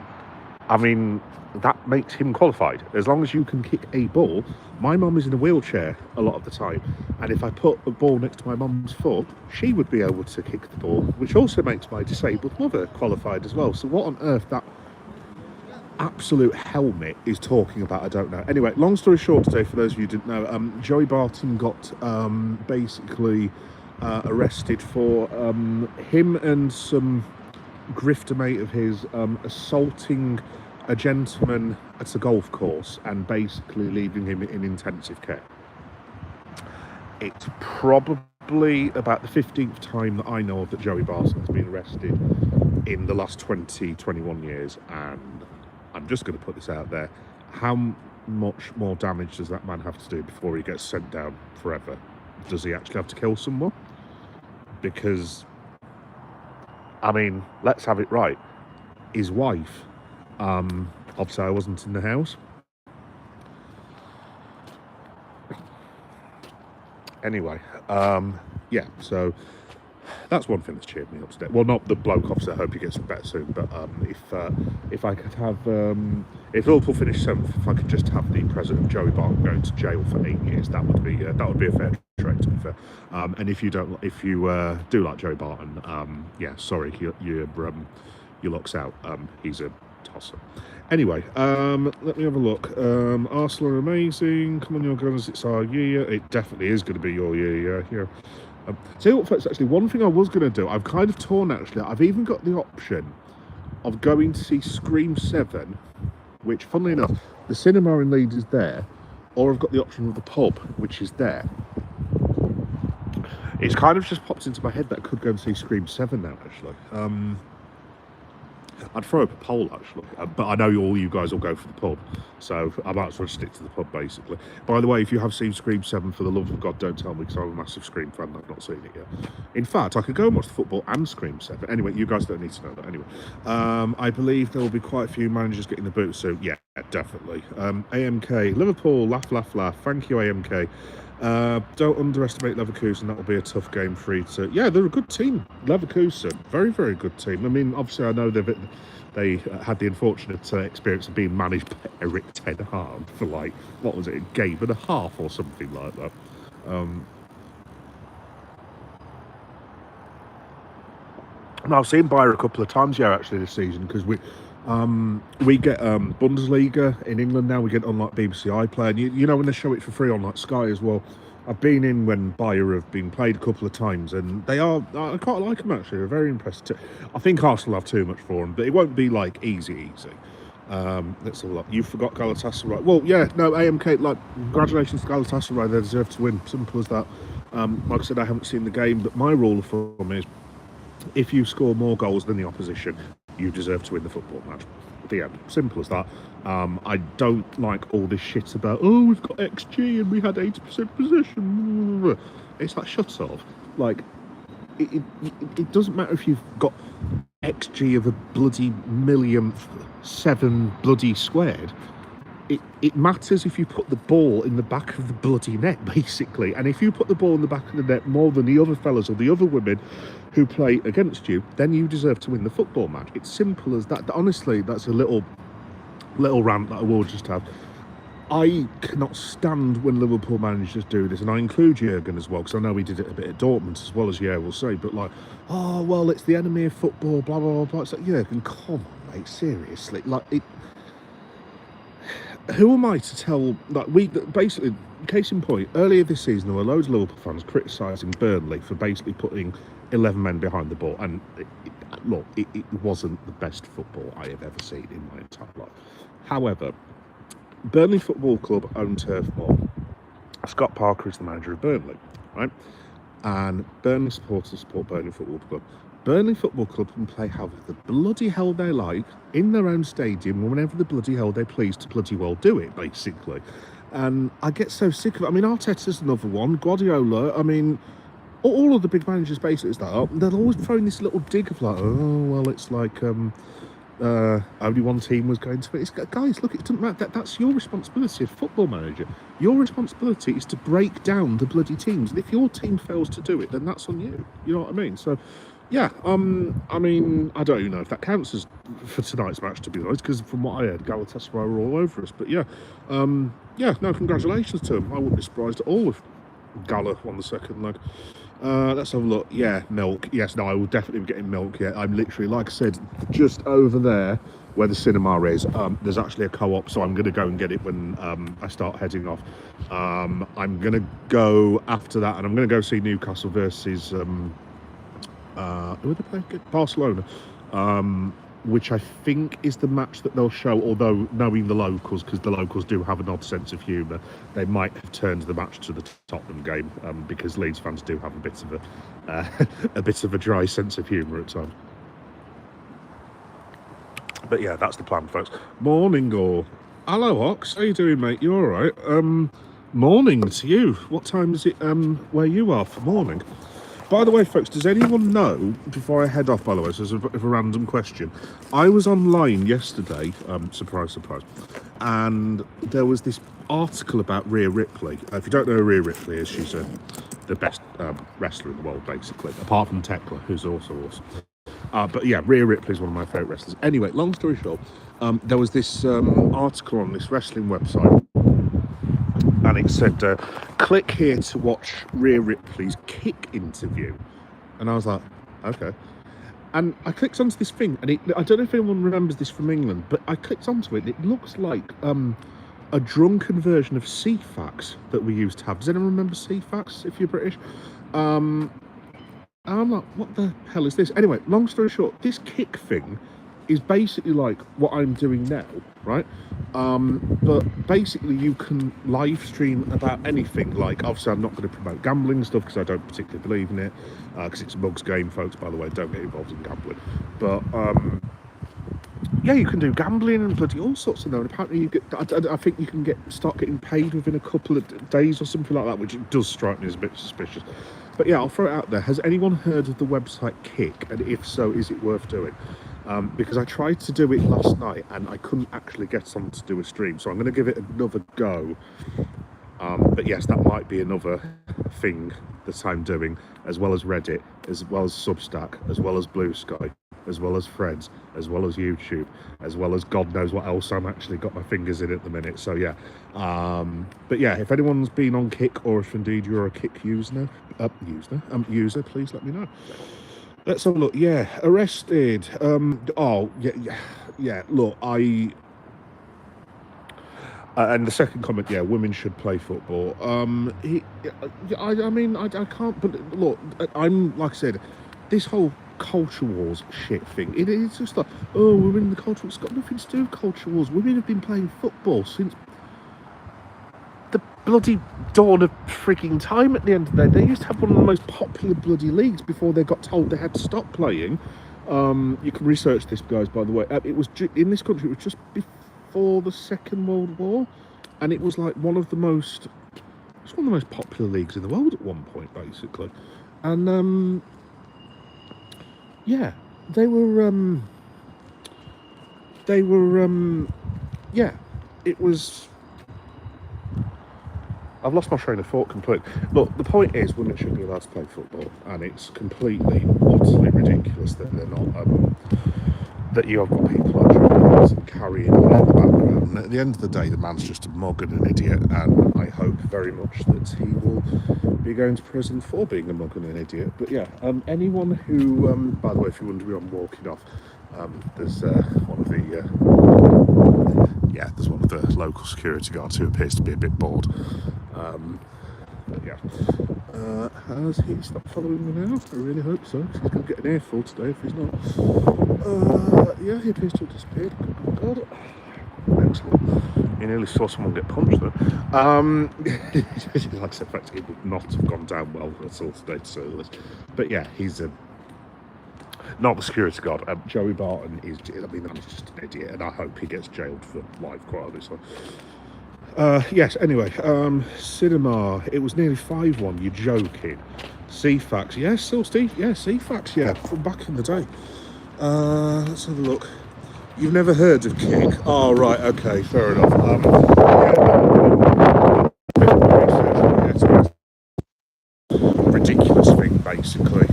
I mean, that makes him qualified. As long as you can kick a ball. My mum is in a wheelchair a lot of the time, and if I put a ball next to my mum's foot, she would be able to kick the ball, which also makes my disabled mother qualified as well. So what on earth that absolute helmet is talking about, I don't know. Anyway, long story short today, for those of you who didn't know, Joey Barton got basically arrested for him and some grifter mate of his assaulting a gentleman at a golf course and basically leaving him in intensive care. It's probably about the 15th time that I know of that Joey Barton has been arrested in the last 21 years, and I'm just going to put this out there. How much more damage does that man have to do before he gets sent down forever? Does he actually have to kill someone? Because, I mean, let's have it right. His wife, obviously I wasn't in the house. Anyway, yeah, so that's one thing that's cheered me up today. Well, not the bloke, obviously, I hope he gets better soon, but if I could have if Liverpool finished 7th, if I could just have the president Joey Barton going to jail for 8 years, that would be a fair trade, to be fair. And if you do like Joey Barton, yeah, sorry, your luck's out. He's a tosser. Anyway, let me have a look. Arsenal are amazing. Come on, your guns, it's our year. It definitely is going to be your year, yeah. Tell you what, folks, actually, one thing I was going to do, I've kind of torn, actually. I've even got the option of going to see Scream 7, which, funnily enough, the cinema in Leeds is there, or I've got the option of the pub, which is there. It's kind of just popped into my head that I could go and see Scream 7 now, actually. I'd throw up a poll, actually, but I know all you guys will go for the pub, so I might as well stick to the pub, basically. By the way, if you have seen Scream 7, for the love of God, don't tell me, because I'm a massive Scream fan and I've not seen it yet. In fact, I could go and watch the football and Scream 7. Anyway, you guys don't need to know that. Anyway, I believe there will be quite a few managers getting the boot, so yeah, definitely. AMK, Liverpool, laugh, laugh, laugh. Thank you, AMK. Don't underestimate Leverkusen. That will be a tough game for you to. Yeah, they're a good team. Leverkusen, very, very good team. I mean, obviously, I know they had the unfortunate experience of being managed by Eric Ten Hag for like, what was it, a game and a half or something like that. And I've seen Bayer a couple of times, yeah, actually, this season, because we get Bundesliga in England now. We get on like BBC iPlayer, and you know when they show it for free on like Sky as well. I've been in when Bayer have been played a couple of times, and I quite like them actually. They're very impressive. I think Arsenal have too much for them, but it won't be like easy. Let's have a look. You forgot Galatasaray. Well, yeah, no, AMK. Like, congratulations to Galatasaray. They deserve to win. Simple as that. Like I said, I haven't seen the game, but my rule of thumb is, if you score more goals than the opposition, you deserve to win the football match. The end. Simple as that. I don't like all this shit about, oh, we've got XG and we had 80% possession. It's like, shut up. Like, it doesn't matter if you've got XG of a bloody millionth 7 bloody squared. It matters if you put the ball in the back of the bloody net, basically. And if you put the ball in the back of the net more than the other fellas or the other women who play against you, then you deserve to win the football match. It's simple as that. Honestly, that's a little rant that I will just have. I cannot stand when Liverpool managers do this, and I include Jurgen as well, because I know he did it a bit at Dortmund as well, as yeah, we'll say, but like, oh, well, it's the enemy of football, blah, blah, blah, blah. It's like, Jurgen, come on, mate, seriously. Like, who am I to tell, like, basically, case in point, earlier this season, there were loads of Liverpool fans criticising Burnley for basically putting 11 men behind the ball, and look, it wasn't the best football I have ever seen in my entire life. However, Burnley Football Club own Turf Moor. Scott Parker is the manager of Burnley, right? And Burnley supporters support Burnley Football Club. Burnley Football Club can play however the bloody hell they like in their own stadium whenever the bloody hell they please to bloody well do it, basically. And I get so sick of it. I mean, Arteta's another one. Guardiola, I mean, all of the big managers basically start, they're always throwing this little dig of like, oh, well, it's like only one team was going to it. It's, guys, look, it doesn't matter. That's your responsibility as football manager. Your responsibility is to break down the bloody teams. And if your team fails to do it, then that's on you. You know what I mean? So, yeah, I mean, I don't even know if that counts as for tonight's match, to be honest, because from what I heard, Galatasaray were all over us. But yeah, yeah, no, congratulations to them. I wouldn't be surprised at all if Gala won the second leg. Let's have a look. Yeah, milk. Yes, no, I will definitely be getting milk. Yeah, I'm literally, like I said, just over there where the cinema is. There's actually a co-op, so I'm going to go and get it when I start heading off. I'm going to go after that, and I'm going to go see Newcastle versus who are they playing? Barcelona. Which I think is the match that they'll show, although knowing the locals, because the locals do have an odd sense of humour, they might have turned the match to the Tottenham game, because Leeds fans do have a bit of a dry sense of humour at times. But yeah, that's the plan, folks. Morning, or hello, Ox. How you doing, mate? You all right? Morning to you. What time is it where you are for morning? By the way, folks, does anyone know, before I head off, by the way, so it's a random question. I was online yesterday, surprise, surprise, and there was this article about Rhea Ripley. If you don't know who Rhea Ripley is, she's the best wrestler in the world, basically, apart from Tekla, who's also awesome. But yeah, Rhea Ripley's one of my favourite wrestlers. Anyway, long story short, there was this article on this wrestling website, and it said, click here to watch Rhea Ripley's kick interview. And I was like, okay. And I clicked onto this thing, and I don't know if anyone remembers this from England, but I clicked onto it, and it looks like a drunken version of CFAX that we used to have. Does anyone remember CFAX, if you're British? And I'm like, what the hell is this? Anyway, long story short, this kick thing is basically like what I'm doing now, right? But basically you can live stream about anything. Like, obviously I'm not going to promote gambling and stuff because I don't particularly believe in it, because it's a mug's game, folks, by the way. Don't get involved in gambling. But yeah, you can do gambling and bloody all sorts of that. And apparently you get, I think you can start getting paid within a couple of days or something like that, which it does strike me as a bit suspicious. But yeah, I'll throw it out there. Has anyone heard of the website Kick? And if so, is it worth doing? Because I tried to do it last night and I couldn't actually get on to do a stream. So I'm going to give it another go. But yes, that might be another thing that I'm doing, as well as Reddit, as well as Substack, as well as Blue Sky, as well as Threads, as well as YouTube, as well as God knows what else I'm actually got my fingers in at the minute. So yeah, but yeah, if anyone's been on Kick, or if indeed you're a Kick user, please let me know. Let's have a look. Yeah, arrested. Oh yeah. Look, and the second comment, yeah, women should play football. I mean, I can't. But look, I'm like I said, this whole culture wars shit thing. It's just like, oh, women in the culture. It's got nothing to do with culture wars. Women have been playing football since the bloody dawn of freaking time. At the end of the day, they used to have one of the most popular bloody leagues before they got told they had to stop playing. You can research this, guys. By the way, it was in this country. It was just before the Second World War, and it was like one of the most popular leagues in the world at one point, basically. And yeah, they were yeah, it was. I've lost my train of thought completely. Look, the point is, women should be allowed to play football, and it's completely, utterly ridiculous that they're not. That you have got people like Joe and carrying on in the background. And at the end of the day, the man's just a mug and an idiot, and I hope very much that he will be going to prison for being a mug and an idiot. But yeah, anyone who, by the way, if you wonder who I'm walking off, there's one of the. There's one of the local security guards who appears to be a bit bored. But yeah. Has he stopped following me now? I really hope so, because he's going to get an earful today if he's not. Yeah, he appears to have disappeared. Good God. Excellent. You nearly saw someone get punched though. Like I said, in fact, it would not have gone down well at all today, to say the least. But yeah, he's not the security guard. Joey Barton is, I mean, he's just an idiot, and I hope he gets jailed for life, quite honestly. Yes, anyway, cinema, it was nearly 5-1, you're joking. CFAX, yes, still Steve, yeah, CFAX, yeah, from back in the day. Let's have a look. You've never heard of Kick? Oh, right, okay, fair enough. Ridiculous thing, basically.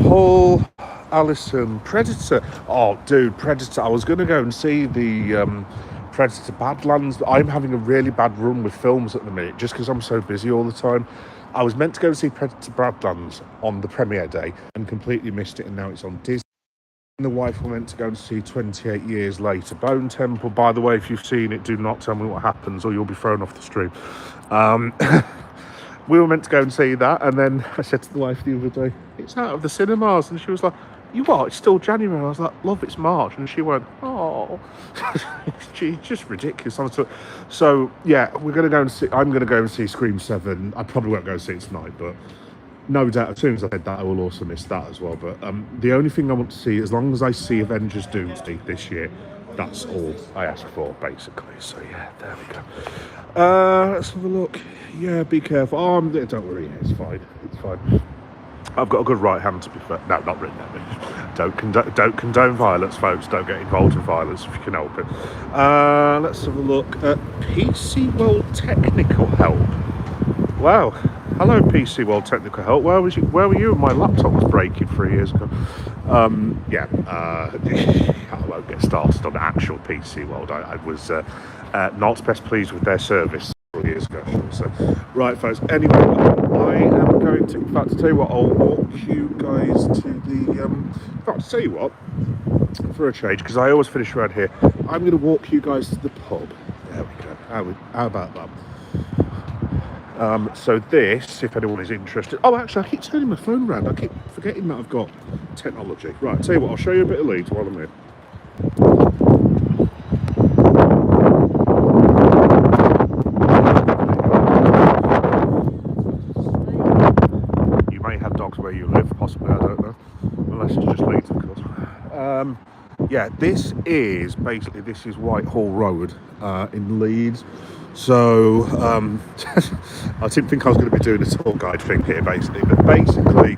Paul Allison, Predator. Oh, dude, Predator. I was going to go and see the Predator Badlands, but I'm having a really bad run with films at the minute, just because I'm so busy all the time. I was meant to go and see Predator Badlands on the premiere day and completely missed it, and now it's on Disney. And the wife were meant to go and see 28 Years Later, Bone Temple. By the way, if you've seen it, do not tell me what happens or you'll be thrown off the stream. We were meant to go and see that, and then I said to the wife the other day, it's out of the cinemas, and she was like, you what, it's still January? And I was like, love, it's March. And she went, oh. She's just ridiculous. So yeah, I'm going to go and see Scream 7. I probably won't go and see it tonight, but no doubt, as soon as I said that, I will also miss that as well. But the only thing I want to see, as long as I see Avengers Doomsday this year, that's all I ask for, basically. So yeah, there we go. Let's have a look. Yeah, be careful. Oh, don't worry, it's fine. It's fine. I've got a good right hand, to be fair. No, not written at me. Don't condone violence, folks. Don't get involved in violence if you can help it. Let's have a look at PC World Technical Help. Wow. Hello, PC World Technical Help. Where were you when my laptop was breaking 3 years ago? I won't get started on actual PC World. I was not best pleased with their service 4 years ago. So, right, folks. Anyway, I am going to. In fact, to tell you what, I'll walk you guys to the. In fact, to tell you what, for a change, because I always finish around here, I'm going to walk you guys to the pub. There we go. How about that? So this, if anyone is interested... Oh, actually, I keep turning my phone around. I keep forgetting that I've got technology. Right, I'll tell you what, I'll show you a bit of Leeds while I'm here. You may have dogs where you live, possibly, I don't know. Unless it's just Leeds, of course. Yeah, this is Whitehall Road in Leeds. So I didn't think I was going to be doing a tour guide thing here, basically. But basically,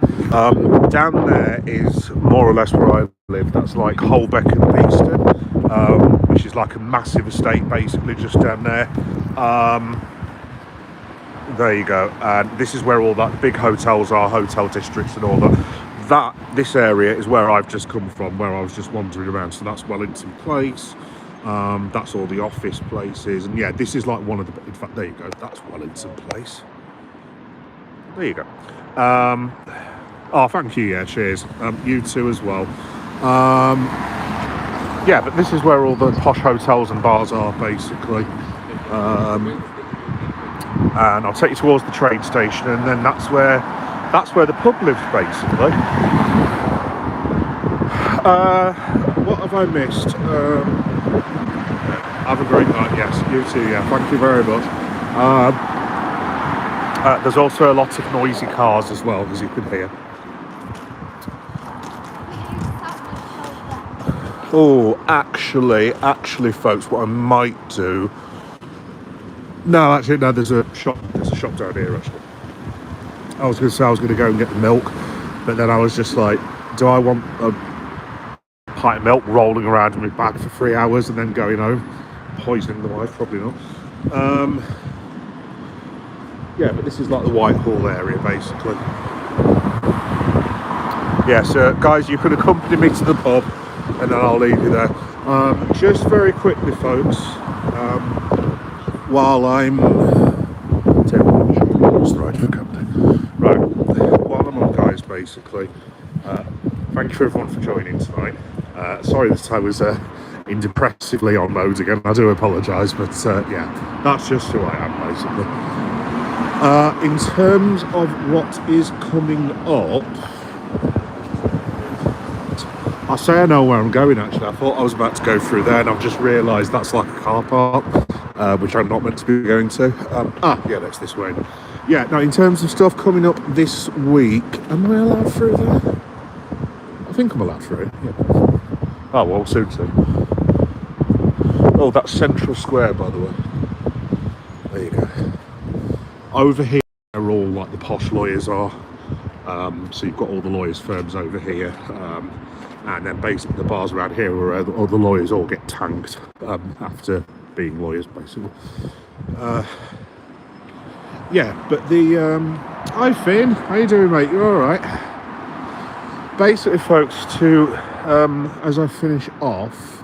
down there is more or less where I live. That's like Holbeck and Beeston, which is like a massive estate, basically, just down there. There you go. And this is where all that big hotels are, hotel districts and all that. This area is where I've just come from, where I was just wandering around. So that's Wellington Place. That's all the office places, and yeah, this is like one of the. In fact, there you go. That's Wellington Place. There you go. Oh, thank you. Yeah, cheers. You too as well. Yeah, but this is where all the posh hotels and bars are, basically. And I'll take you towards the train station, and then that's where the pub lives, basically. What have I missed? Have a great night. Yes, you too. Yeah, thank you very much. There's also a lot of noisy cars as well, as you can hear. Oh, actually, folks, what I might do. No, there's a shop down here. Actually, I was going to say I was going to go and get the milk, but then I was just like, do I want a pint of milk rolling around in my bag for 3 hours and then going home, poisoning the wife? Probably not. Yeah, but this is like the Whitehall area, basically. Yeah, so guys, you can accompany me to the pub, and then I'll leave you there. Just very quickly, folks, while I'm right, while I'm on, guys, basically, thank you for everyone for joining tonight. Sorry this time was depressively on mode again. I do apologise, but yeah, that's just who I am, basically. In terms of what is coming up, I say I know where I'm going. Actually, I thought I was about to go through there, and I've just realised that's like a car park, which I'm not meant to be going to. Yeah, that's this way. Yeah, now in terms of stuff coming up this week, am I allowed through there? I think I'm allowed through. Yeah. Oh well, soon. Oh, that's Central Square, by the way. There you go. Over here are all like the posh lawyers are. So you've got all the lawyers' firms over here, and then basically the bars around here where all the lawyers all get tanked after being lawyers, basically. Yeah, but the hi Finn, how you doing, mate? You all right? Basically, folks, to as I finish off,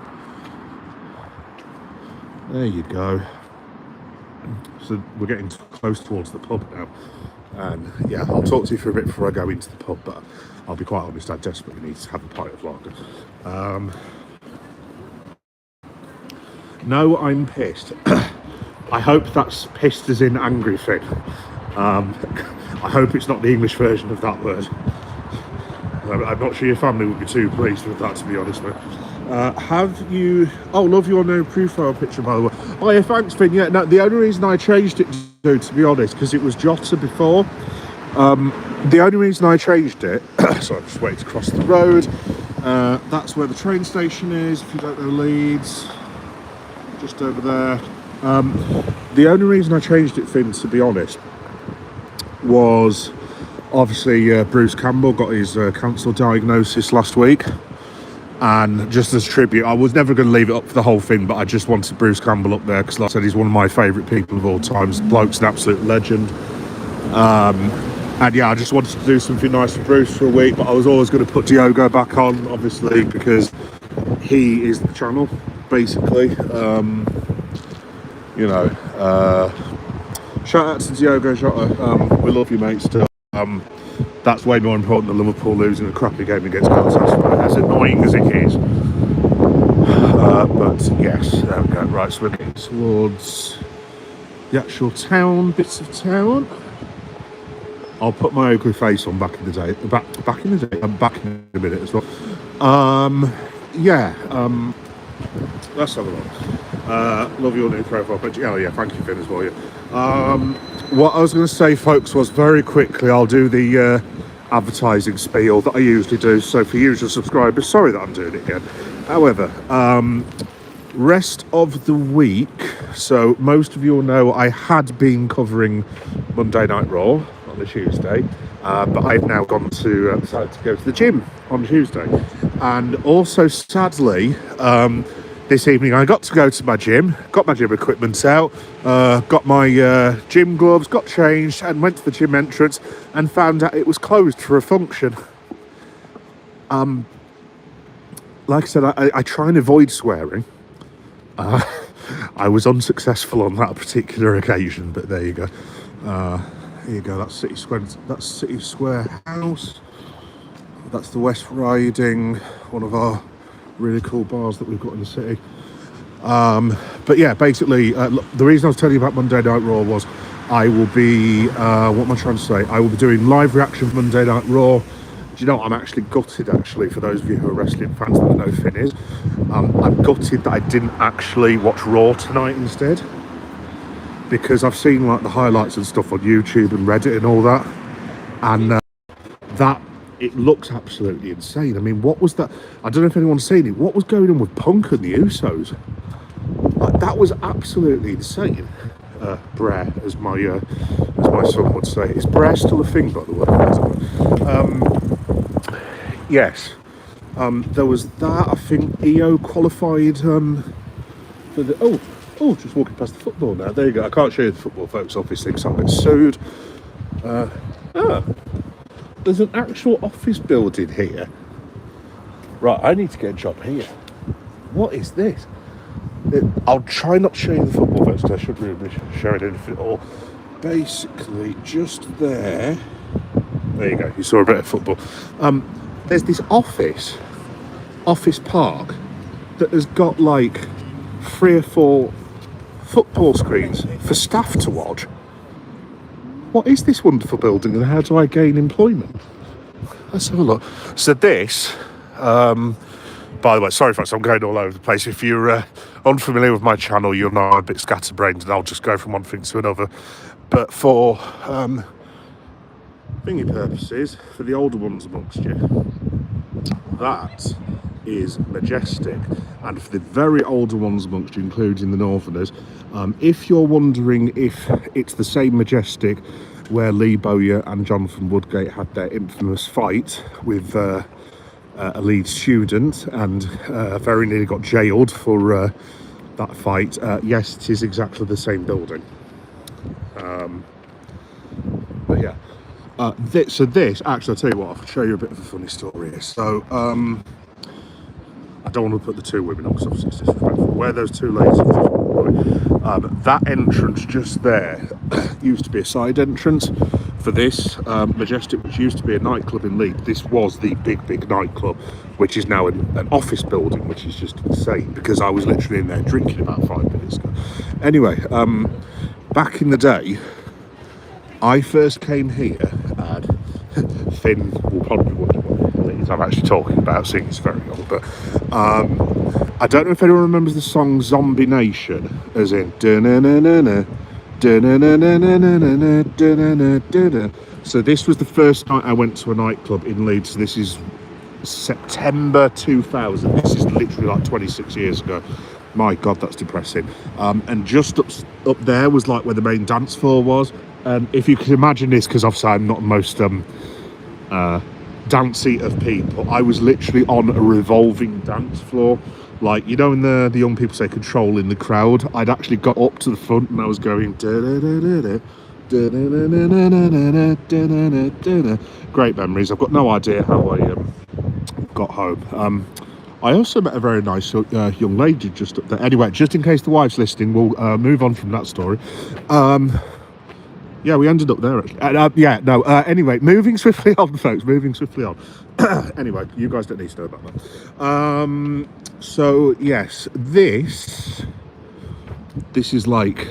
there you go. So we're getting close towards the pub now, and yeah, I'll talk to you for a bit before I go into the pub, but I'll be quite honest, I desperately need to have a pint of lager. No, I'm pissed. I hope that's pissed as in angry, Finn. I hope it's not the English version of that word. I'm not sure your family would be too pleased with that, to be honest, mate. Have you... Oh, love your new profile picture, by the way. Oh, yeah, thanks, Finn. Yeah, no, the only reason I changed it, to be honest, because it was Jota before. The only reason I changed it... so I'm just waiting to cross the road. That's where the train station is, if you don't know Leeds. Just over there. The only reason I changed it, Finn, to be honest, was... Obviously, Bruce Campbell got his cancer diagnosis last week, and just as tribute, I was never going to leave it up for the whole thing, but I just wanted Bruce Campbell up there because, like I said, he's one of my favourite people of all time. The bloke's an absolute legend. And yeah, I just wanted to do something nice for Bruce for a week, but I was always going to put Diogo back on, obviously, because he is the channel, basically. You know, shout out to Diogo Jota. We love you, mate, still. That's way more important than Liverpool losing a crappy game against Galatasaray, as annoying as it is. But yes, there we go. Right, so we're getting towards the actual town, bits of town. I'll put my ugly face on back in the day. Back in the day. I'm back in a minute as well. Yeah. Let's have a look. Love your new profile picture. Oh yeah, thank you, Finn, as well. Yeah. What I was going to say, folks, was very quickly. I'll do the advertising spiel that I usually do. So for usual subscribers, sorry that I'm doing it again. However, rest of the week. So most of you will know I had been covering Monday Night Raw on a Tuesday, but I've now gone to decided to go to the gym on Tuesday, and also sadly this evening I got to go to my gym, got my gym equipment out, got my gym gloves, got changed, and went to the gym entrance and found out it was closed for a function. Like I said, I try and avoid swearing. I was unsuccessful on that particular occasion, but there you go. Here you go. That's City Square. That's City Square House. That's the West Riding, one of our really cool bars that we've got in the city. But yeah, basically, the reason I was telling you about Monday Night Raw was I will be. What am I trying to say? I will be doing live reaction for Monday Night Raw. Do you know what? I'm actually gutted, actually, for those of you who are wrestling fans that know Finn is. I'm gutted that I didn't actually watch Raw tonight instead, because I've seen like the highlights and stuff on YouTube and Reddit and all that, and that it looks absolutely insane. I mean, what was that? I don't know if anyone's seen it. What was going on with Punk and the Usos? Like, that was absolutely insane. Brer, as my son would say. Is Brer still a thing, by the way? Yes. There was that. I think EO qualified for the. Oh, just walking past the football now. There you go. I can't show you the football, folks, obviously, because I'll get sued. There's an actual office building here. Right, I need to get a job here. What is this? I'll try not to show you the football, folks, because I shouldn't really be showing anything at all. Basically, just there. There you go. You saw a bit of football. There's this office park that has got like 3 or 4 football screens for staff to watch. What is this wonderful building, and how do I gain employment? Let's have a look. So this, by the way, sorry folks, I'm going all over the place. If you're unfamiliar with my channel, you'll know I'm a bit scatterbrained and I'll just go from one thing to another. But for thingy purposes, for the older ones amongst you, that is Majestic. And for the very older ones amongst you, including the Northerners, if you're wondering if it's the same Majestic where Lee Bowyer and Jonathan Woodgate had their infamous fight with a lead student and very nearly got jailed for that fight, yes, it is exactly the same building. But yeah. So this, actually, I'll tell you what, I'll show you a bit of a funny story here. So, I don't want to put the 2 women on because obviously it's disrespectful. Where those 2 ladies have just walked, that entrance just there used to be a side entrance for this Majestic, which used to be a nightclub in Leeds. This was the big nightclub, which is now an office building, which is just insane because I was literally in there drinking about 5 minutes ago. Anyway, back in the day, I first came here, and Finn will probably wonder what it is I'm actually talking about, seeing it's very old, but I don't know if anyone remembers the song Zombie Nation, as in da-na-na-na-na, da-na-na-na-na-na, da-na-na-na-na. So this was the first night I went to a nightclub in Leeds. This is September 2000. This is literally like 26 years ago. My God, that's depressing. And just up there was like where the main dance floor was. If you can imagine this, because obviously I'm not the most dancey of people, I was literally on a revolving dance floor. Like, you know, when the young people say controlling the crowd, I'd actually got up to the front and I was going da da da da da Great memories. I've got no idea how I got home. I also met a very nice young lady just up there. Anyway, just in case the wife's listening, we'll move on from that story. Yeah, we ended up there. Anyway, moving swiftly on, folks. Moving swiftly on. Anyway, you guys don't need to know about that. So yes, this is like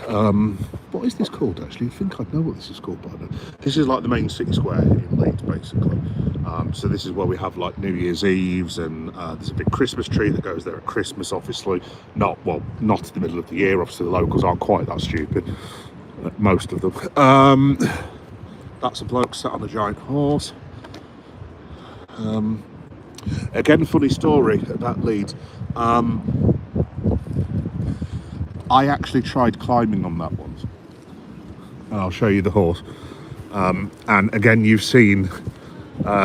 what is this called? Actually, I think I know what this is called by now. This is like the main city square in Leeds, basically. So this is where we have like New Year's Eves, and there's a big Christmas tree that goes there at Christmas. Obviously, not in the middle of the year. Obviously, the locals aren't quite that stupid. Most of them. That's a bloke sat on a giant horse. Again, funny story about Leeds. I actually tried climbing on that once, and I'll show you the horse. And again, you've seen,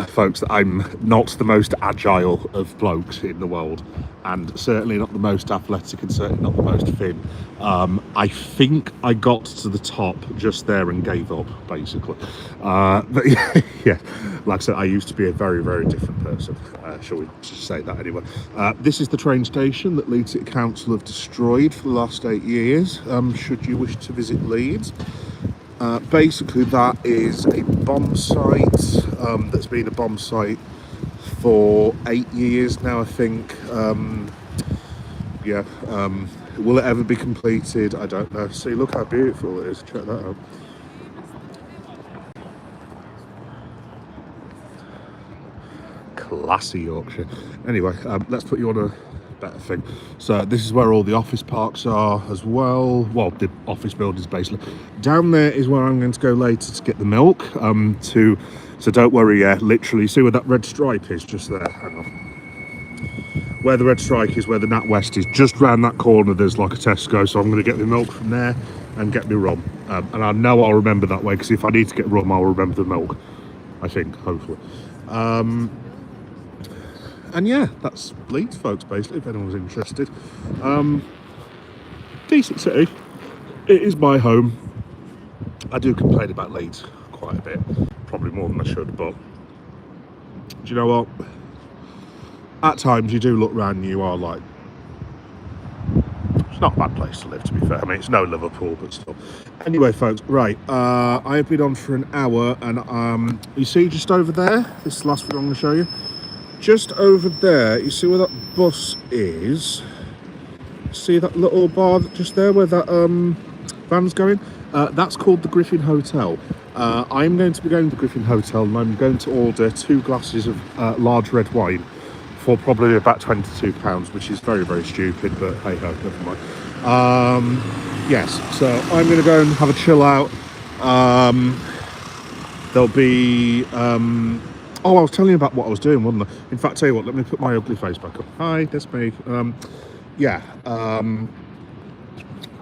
folks, that I'm not the most agile of blokes in the world, and certainly not the most athletic, and certainly not the most thin. I think I got to the top just there and gave up, basically. But yeah, like I said, I used to be a very, very different person. Shall we just say that anyway? This is the train station that Leeds City Council have destroyed for the last 8 years. Should you wish to visit Leeds. Basically, that is a bomb site that's been a bomb site for 8 years now, I think. Will it ever be completed? I don't know. See, look how beautiful it is. Check that out. Classy Yorkshire. Anyway, let's put you on a better thing. So this is where all the office parks are as well. Well, the office buildings basically. Down there is where I'm going to go later to get the milk. So don't worry. Yeah, literally. See where that red stripe is? Just there. Hang on. Where the red stripe is, where the NatWest is, just round that corner. There's like a Tesco. So I'm going to get the milk from there and get me rum. And I know I'll remember that way, because if I need to get rum, I'll remember the milk. I think, hopefully. And yeah, that's Leeds, folks, basically, if anyone's interested. Decent city. It is my home. I do complain about Leeds quite a bit, probably more than I should, but do you know what? At times you do look round and you are like, it's not a bad place to live, to be fair. I mean, it's no Liverpool, but still. Anyway, folks, right, I have been on for an hour, and you see just over there, this is the last thing I'm going to show you. Just over there, you see where that bus is? See that little bar just there where that van's going? That's called the Griffin Hotel. I'm going to be going to the Griffin Hotel, and I'm going to order 2 glasses of large red wine for probably about £22, which is very, very stupid, but hey ho, never mind. Yes, so I'm going to go and have a chill out. There'll be oh, I was telling you about what I was doing, wasn't I? In fact, tell you what, let me put my ugly face back up. Hi, that's me.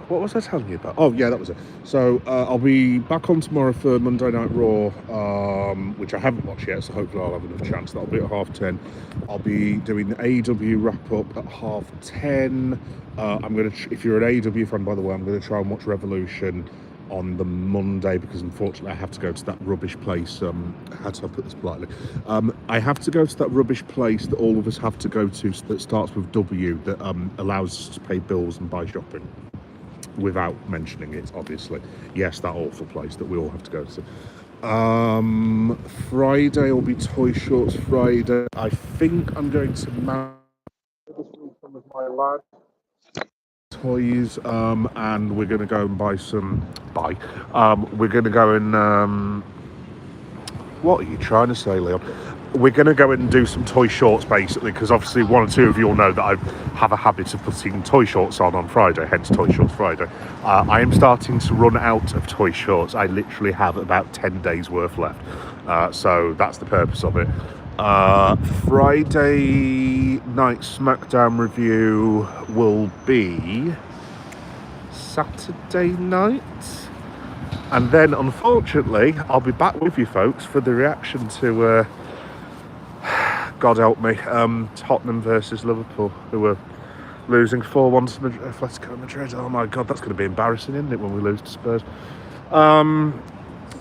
What was I telling you about? Oh, yeah, that was it. So I'll be back on tomorrow for Monday Night Raw, which I haven't watched yet, so hopefully I'll have enough chance. That'll be at 10:30. I'll be doing the AEW wrap-up at 10:30. I'm going to, if you're an AEW fan, by the way, I'm going to try and watch Revolution on the Monday, because unfortunately I have to go to that rubbish place. How do I put this politely? I have to go to that rubbish place that all of us have to go to, that starts with W, that allows us to pay bills and buy shopping, without mentioning it, obviously. Yes, that awful place that we all have to go to. Friday will be Toy Shorts Friday. I think I'm going to marry this weekend with my lad. Toys, and we're going to go and buy some. We're going to go and. What are you trying to say, Leon? We're going to go and do some toy shorts, basically, because obviously 1 or 2 of you all know that I have a habit of putting toy shorts on Friday, hence Toy Shorts Friday. I am starting to run out of toy shorts. I literally have about 10 days worth left, so that's the purpose of it. Friday night SmackDown review will be Saturday night. And then, unfortunately, I'll be back with you folks for the reaction to, God help me, Tottenham versus Liverpool, who were losing 4-1 to Atletico Madrid. Oh my God, that's going to be embarrassing, isn't it, when we lose to Spurs?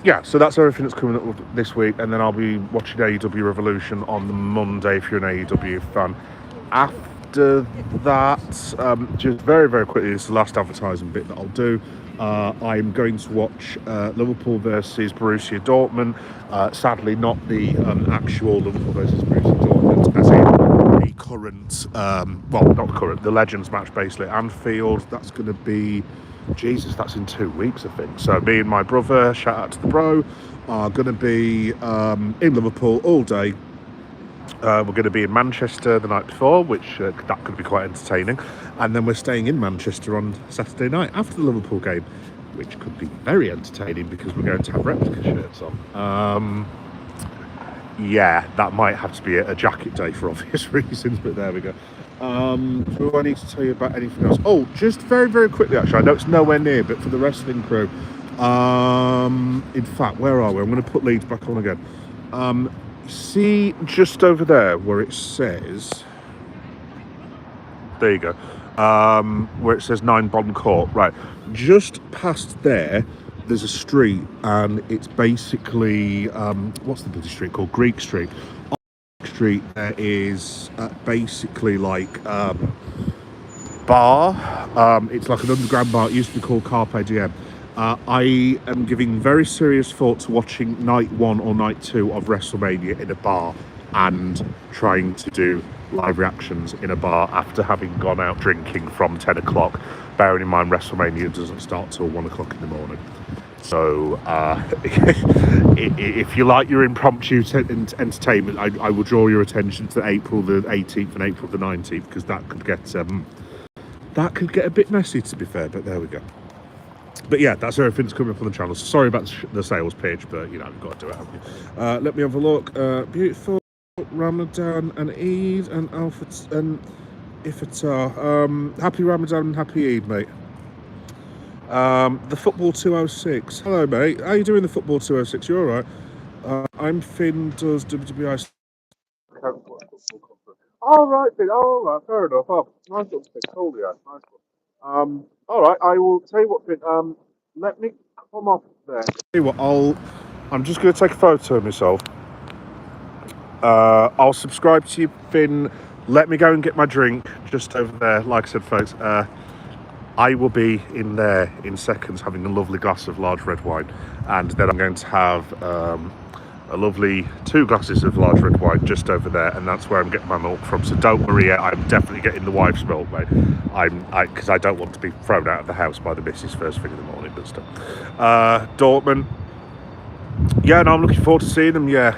yeah, so that's everything that's coming up this week, and then I'll be watching AEW Revolution on the Monday if you're an AEW fan. After that, just very, very quickly, this is the last advertising bit that I'll do. I'm going to watch Liverpool versus Borussia Dortmund. Sadly, not the actual Liverpool versus Borussia Dortmund, as in the current, well, not the current, the Legends match, basically, at Anfield. That's going to be, Jesus, that's in 2 weeks, I think. So me and my brother, shout out to the bro, are going to be in Liverpool all day. We're going to be in Manchester the night before, which that could be quite entertaining. And then we're staying in Manchester on Saturday night after the Liverpool game, which could be very entertaining because we're going to have replica shirts on. Yeah, that might have to be a jacket day for obvious reasons, but there we go. Do I need to tell you about anything else? Oh, just very, very quickly, actually. I know it's nowhere near, but for the wrestling crew. In fact, where are we? I'm going to put Leeds back on again. See just over there where it says, there you go, where it says 9 Bond Court, right, just past there there's a street, and it's basically what's the bloody street called? Greek Street. On Greek Street there is basically like bar, it's like an underground bar. It used to be called Carpe Diem. I am giving very serious thought to watching night 1 or night 2 of WrestleMania in a bar and trying to do live reactions in a bar after having gone out drinking from 10 o'clock, bearing in mind WrestleMania doesn't start till 1 o'clock in the morning. So if you like your impromptu entertainment, I will draw your attention to April the 18th and April the 19th, because that could get a bit messy, to be fair, but there we go. But yeah, that's everything that's coming up on the channel. Sorry about the sales pitch, but you know, I've got to do it, haven't you? Let me have a look. Beautiful Ramadan and Eid and Alpha and Iftar. Happy Ramadan and happy Eid, mate. The Football 206. Hello, mate. How you doing, the Football 206? You alright? I'm Finn, does WWI. All right, Finn. All right, fair enough. Oh, nice little thing. Holy yeah, nice one. All right, I will tell you what, Finn. Let me come off there. Tell you what, I'm just going to take a photo of myself. I'll subscribe to you, Finn. Let me go and get my drink just over there. Like I said, folks, I will be in there in seconds having a lovely glass of large red wine, and then I'm going to have a lovely 2 glasses of large red wine just over there, and that's where I'm getting my milk from. So don't worry, I'm definitely getting the wife's milk, mate. Because I don't want to be thrown out of the house by the missus first thing in the morning and stuff. Dortmund. Yeah, no, I'm looking forward to seeing them. Yeah,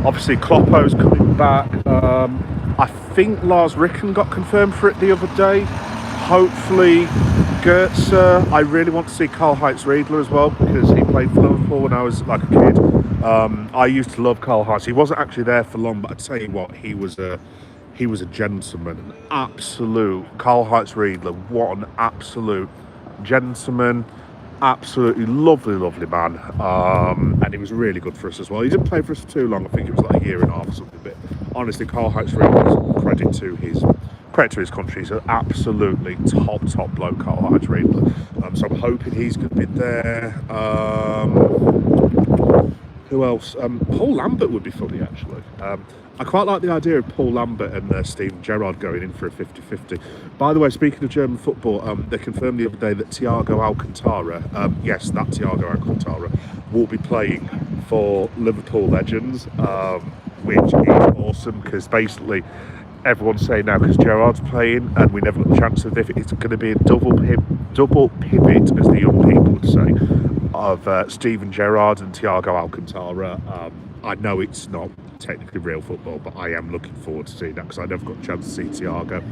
obviously Kloppo's coming back. I think Lars Ricken got confirmed for it the other day. Hopefully Goetze. I really want to see Karl-Heinz Riedler as well, because he played for Liverpool when I was like a kid. I used to love Karl-Heinz. He wasn't actually there for long, but I tell you what, he was a gentleman, an absolute Karl-Heinz Riedler. What an absolute gentleman, absolutely lovely man. And he was really good for us as well. He didn't play for us for too long. I think it was like a year and a half or something. But honestly, Karl-Heinz Riedler, credit to his country. He's an absolutely top bloke, Karl-Heinz Riedler. So I'm hoping he's going to be there. Who else? Paul Lambert would be funny, actually. I quite like the idea of Paul Lambert and Steven Gerrard going in for a 50-50. By the way, speaking of German football, they confirmed the other day that Thiago Alcantara, yes, that Thiago Alcantara, will be playing for Liverpool Legends, which is awesome, because basically everyone's saying now, because Gerrard's playing and we never got the chance of it, it's going to be a double pivot, as the young people would say, of Steven Gerrard and Thiago Alcantara. I know it's not technically real football, but I am looking forward to seeing that, because I never got a chance to see Thiago.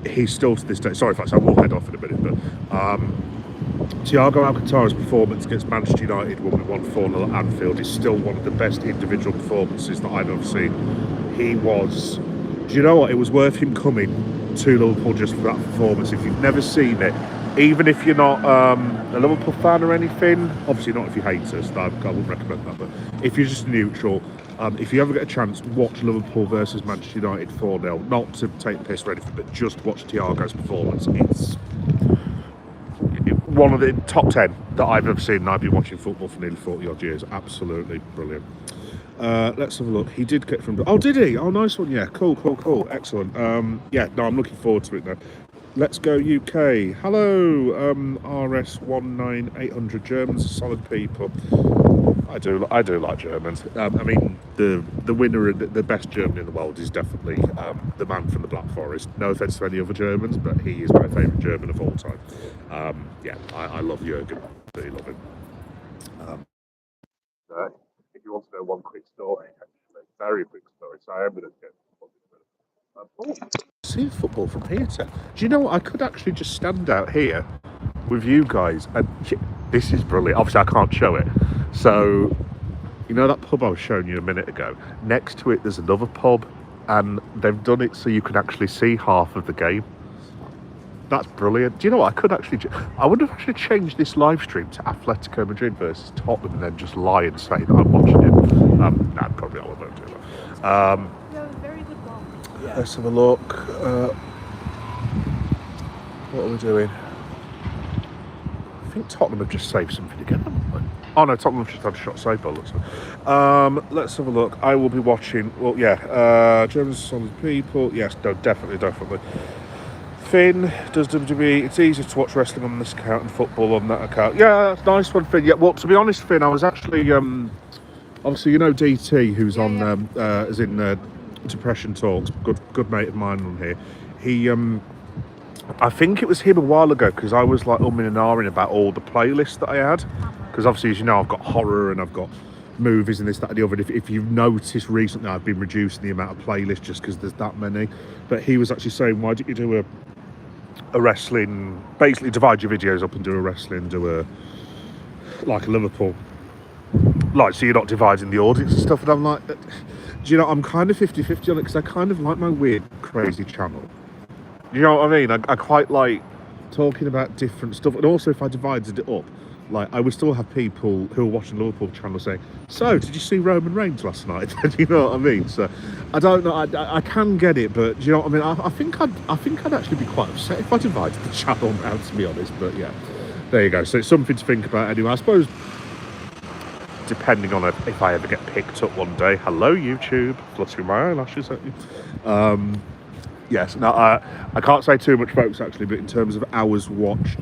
He's still to this day, sorry folks, I will head off in a minute, but Thiago Alcantara's performance against Manchester United when we won 4-0 at Anfield is still one of the best individual performances that I've ever seen. He was, do you know what, it was worth him coming to Liverpool just for that performance. If you've never seen it, even if you're not a Liverpool fan or anything, obviously not if you hate us, I wouldn't recommend that, but if you're just neutral, if you ever get a chance, watch Liverpool versus Manchester United 4-0, not to take the piss or anything, but just watch Thiago's performance. one of the top 10 that I've ever seen, and I've been watching football for nearly 40 odd years. Absolutely brilliant. Let's have a look. He did get from. Oh, did he? Oh, nice one. Yeah, cool. Excellent. Yeah, no, I'm looking forward to it now. Let's go UK. Hello, RS19800 Germans, solid people. I do like Germans. I mean, the winner, the best German in the world is definitely the man from the Black Forest. No offence to any other Germans, but he is my favourite German of all time. Yeah, I love Jurgen. Really love him. If you want to know one quick story, actually, very quick story, so I am going to get see football from here. Do you know what? I could actually just stand out here with you guys, and this is brilliant. Obviously, I can't show it. So, you know that pub I was showing you a minute ago? Next to it, there's another pub, and they've done it so you can actually see half of the game. That's brilliant. Do you know what? I would have actually changed this live stream to Atletico Madrid versus Tottenham and then just lie and say that I'm watching it. Nah, probably I won't do that. Very good goal. Yeah. Let's have a look. What are we doing? I think Tottenham have just saved something again, haven't they? Oh no, Tottenham have just had a shot saved by looks. Let's have a look. I will be watching. Well, yeah. Germans are solid people. Yes, no, definitely. Finn does WWE. It's easier to watch wrestling on this account and football on that account. Yeah, that's a nice one, Finn. Yeah, well, to be honest, Finn, I was actually obviously, you know, DT, who's is in Depression Talks. Good mate of mine on here. He I think it was him a while ago because I was like umming and ahhing about all the playlists that I had. Because obviously, as you know, I've got horror and I've got movies and this, that, and the other. If you've noticed recently, I've been reducing the amount of playlists just because there's that many. But he was actually saying, why don't you do a wrestling, basically divide your videos up and do a wrestling, like a Liverpool, like, so you're not dividing the audience and stuff. And I'm like, do you know, I'm kind of 50-50 on it because I kind of like my weird, crazy channel. You know what I mean? I quite like talking about different stuff. And also, if I divided it up, like, I would still have people who are watching Liverpool channel saying, so, did you see Roman Reigns last night? You know what I mean? So, I don't know, I can get it, but, do you know what I mean? I think I'd actually be quite upset if I divided the channel now, to be honest, but yeah. There you go. So, it's something to think about anyway. I suppose, depending on if I ever get picked up one day. Hello, YouTube. Fluttering my eyelashes at you. Yes, no, I can't say too much, folks, actually, but in terms of hours watched,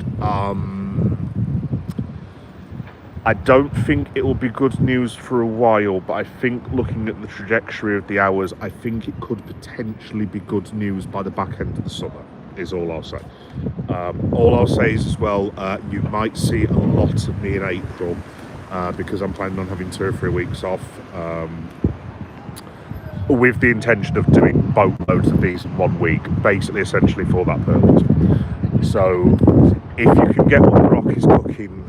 I don't think it will be good news for a while, but I think looking at the trajectory of the hours, I think it could potentially be good news by the back end of the summer, is all I'll say. All I'll say is as well, you might see a lot of me in April, because I'm planning on having 2 or 3 weeks off, with the intention of doing boatloads of these in 1 week, basically essentially for that purpose. So if you can get what the Rock is cooking,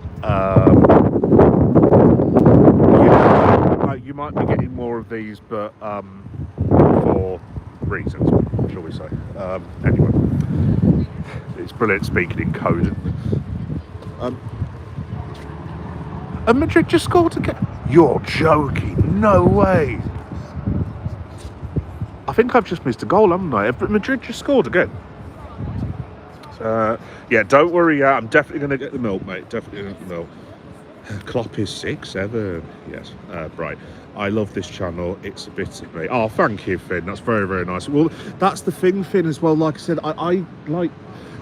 you might be getting more of these, but for reasons, shall we say. Anyway, it's brilliant speaking in code. And Madrid just scored again. You're joking, no way. I think I've just missed a goal, haven't I? But Madrid just scored again. Yeah, don't worry. I'm definitely going to get the milk, mate. Definitely going to get the milk. Klopp is 6-7. Yes, right. I love this channel. It's a bit of me. Oh, thank you, Finn. That's very, very nice. Well, that's the thing, Finn, as well. Like I said, I like...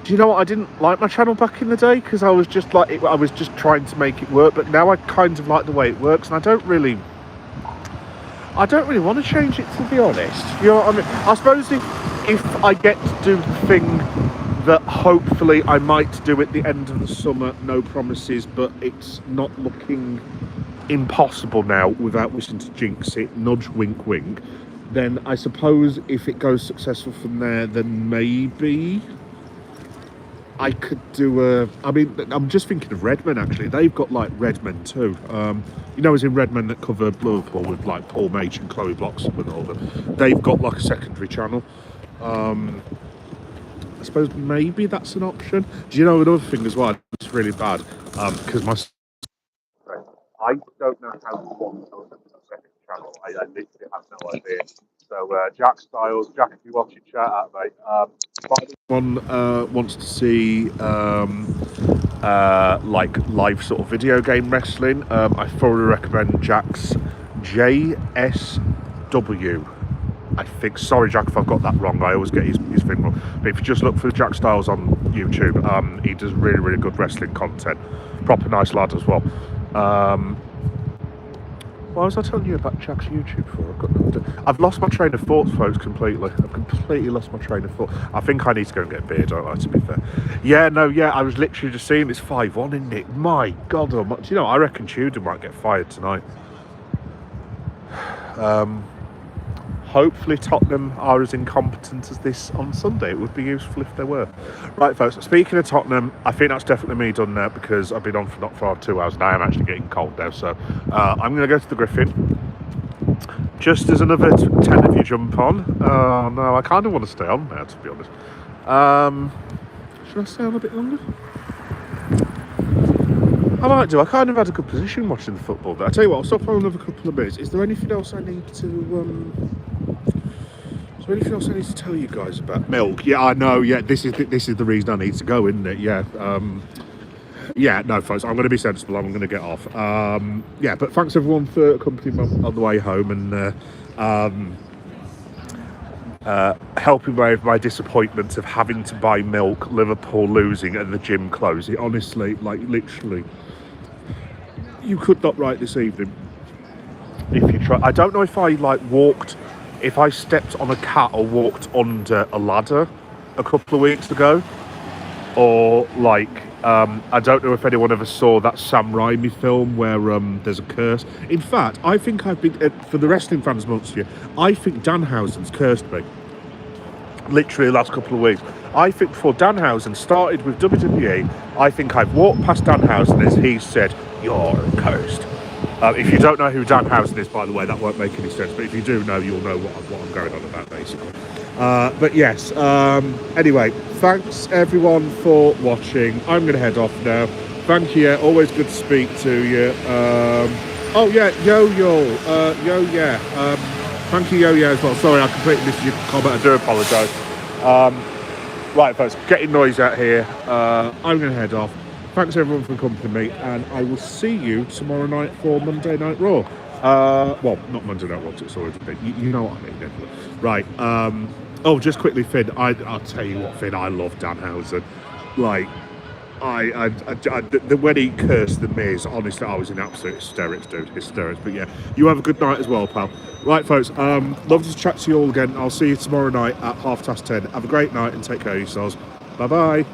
Do you know what? I didn't like my channel back in the day because I was just like... I was just trying to make it work. But now I kind of like the way it works. And I don't really want to change it, to be honest. You know what I mean? I suppose if I get to do the thing that hopefully I might do at the end of the summer, no promises, but it's not looking impossible now without wishing to jinx it, nudge, wink, wink, then I suppose if it goes successful from there, then maybe I could do I'm just thinking of Redmen, actually. They've got like Redmen too. You know, as in Redmen that cover Liverpool with like Paul Mage and Chloe Bloxham and all them. They've got like a secondary channel. I suppose maybe that's an option. Do you know another thing as well? It's really bad because I don't know how to want a second channel. I literally have no idea. So Jack Styles, Jack, if you watch it, shout out, mate. One wants to see like live sort of video game wrestling, I thoroughly recommend Jack's JSW. I think, sorry Jack if I've got that wrong, I always get his thing wrong, but if you just look for Jack Styles on YouTube, he does really good wrestling content, proper nice lad as well. Why was I telling you about Jack's YouTube for? I've lost my train of thought, folks, completely. I've completely lost my train of thought. I think I need to go and get a beer, don't I, to be fair. Yeah, I was literally just seeing it's 5-1, isn't it? My God, do you know, I reckon Tudor might get fired tonight. Hopefully Tottenham are as incompetent as this on Sunday. It would be useful if they were. Right, folks, speaking of Tottenham, I think that's definitely me done now because I've been on for not far 2 hours and I am actually getting cold now. So I'm going to go to the Griffin. Just as another 10 of you jump on. Oh, no, I kind of want to stay on now, to be honest. Should I stay on a bit longer? I might do. I kind of had a good position watching the football. But I tell you what, I'll stop on another couple of minutes. Is there anything else I need to... Is there anything else I need to tell you guys about? Milk. Yeah, I know. Yeah, this is the reason I need to go, isn't it? Yeah. Yeah, no, folks, I'm going to be sensible. I'm going to get off. Yeah, but thanks everyone for accompanying me on the way home and helping me with my disappointment of having to buy milk, Liverpool losing, and the gym closing. Honestly, like literally, you could not write this evening if you try. I don't know if I if I stepped on a cat or walked under a ladder a couple of weeks ago, or I don't know if anyone ever saw that Sam Raimi film where there's a curse. In fact, I think I've been, for the wrestling fans amongst you, I think Danhausen's cursed me. Literally the last couple of weeks. I think before Danhausen started with WWE, I think I've walked past Danhausen as he said, "You're cursed." If you don't know who Danhausen is, by the way, that won't make any sense. But if you do know, you'll know what I'm going on about, basically. But yes, anyway, thanks everyone for watching. I'm going to head off now. Thank you, always good to speak to you. Oh yeah, Yo-Yo, thank you, Yo-Yo, as well. Sorry, I completely missed your comment, I do apologise. Right, folks, getting noise out here. I'm going to head off. Thanks everyone for accompanying me, and I will see you tomorrow night for Monday Night Raw. Well, not Monday Night Raw, it's always a bit. You know what I mean, anyway. Right. Oh, just quickly, Finn. I'll tell you what, Finn. I love Danhausen. Like, when he cursed the Miz, honestly, I was in absolute hysterics, dude. Hysterics. But yeah, you have a good night as well, pal. Right, folks. Love to chat to you all again. I'll see you tomorrow night at 10:30. Have a great night and take care of yourselves. Bye bye.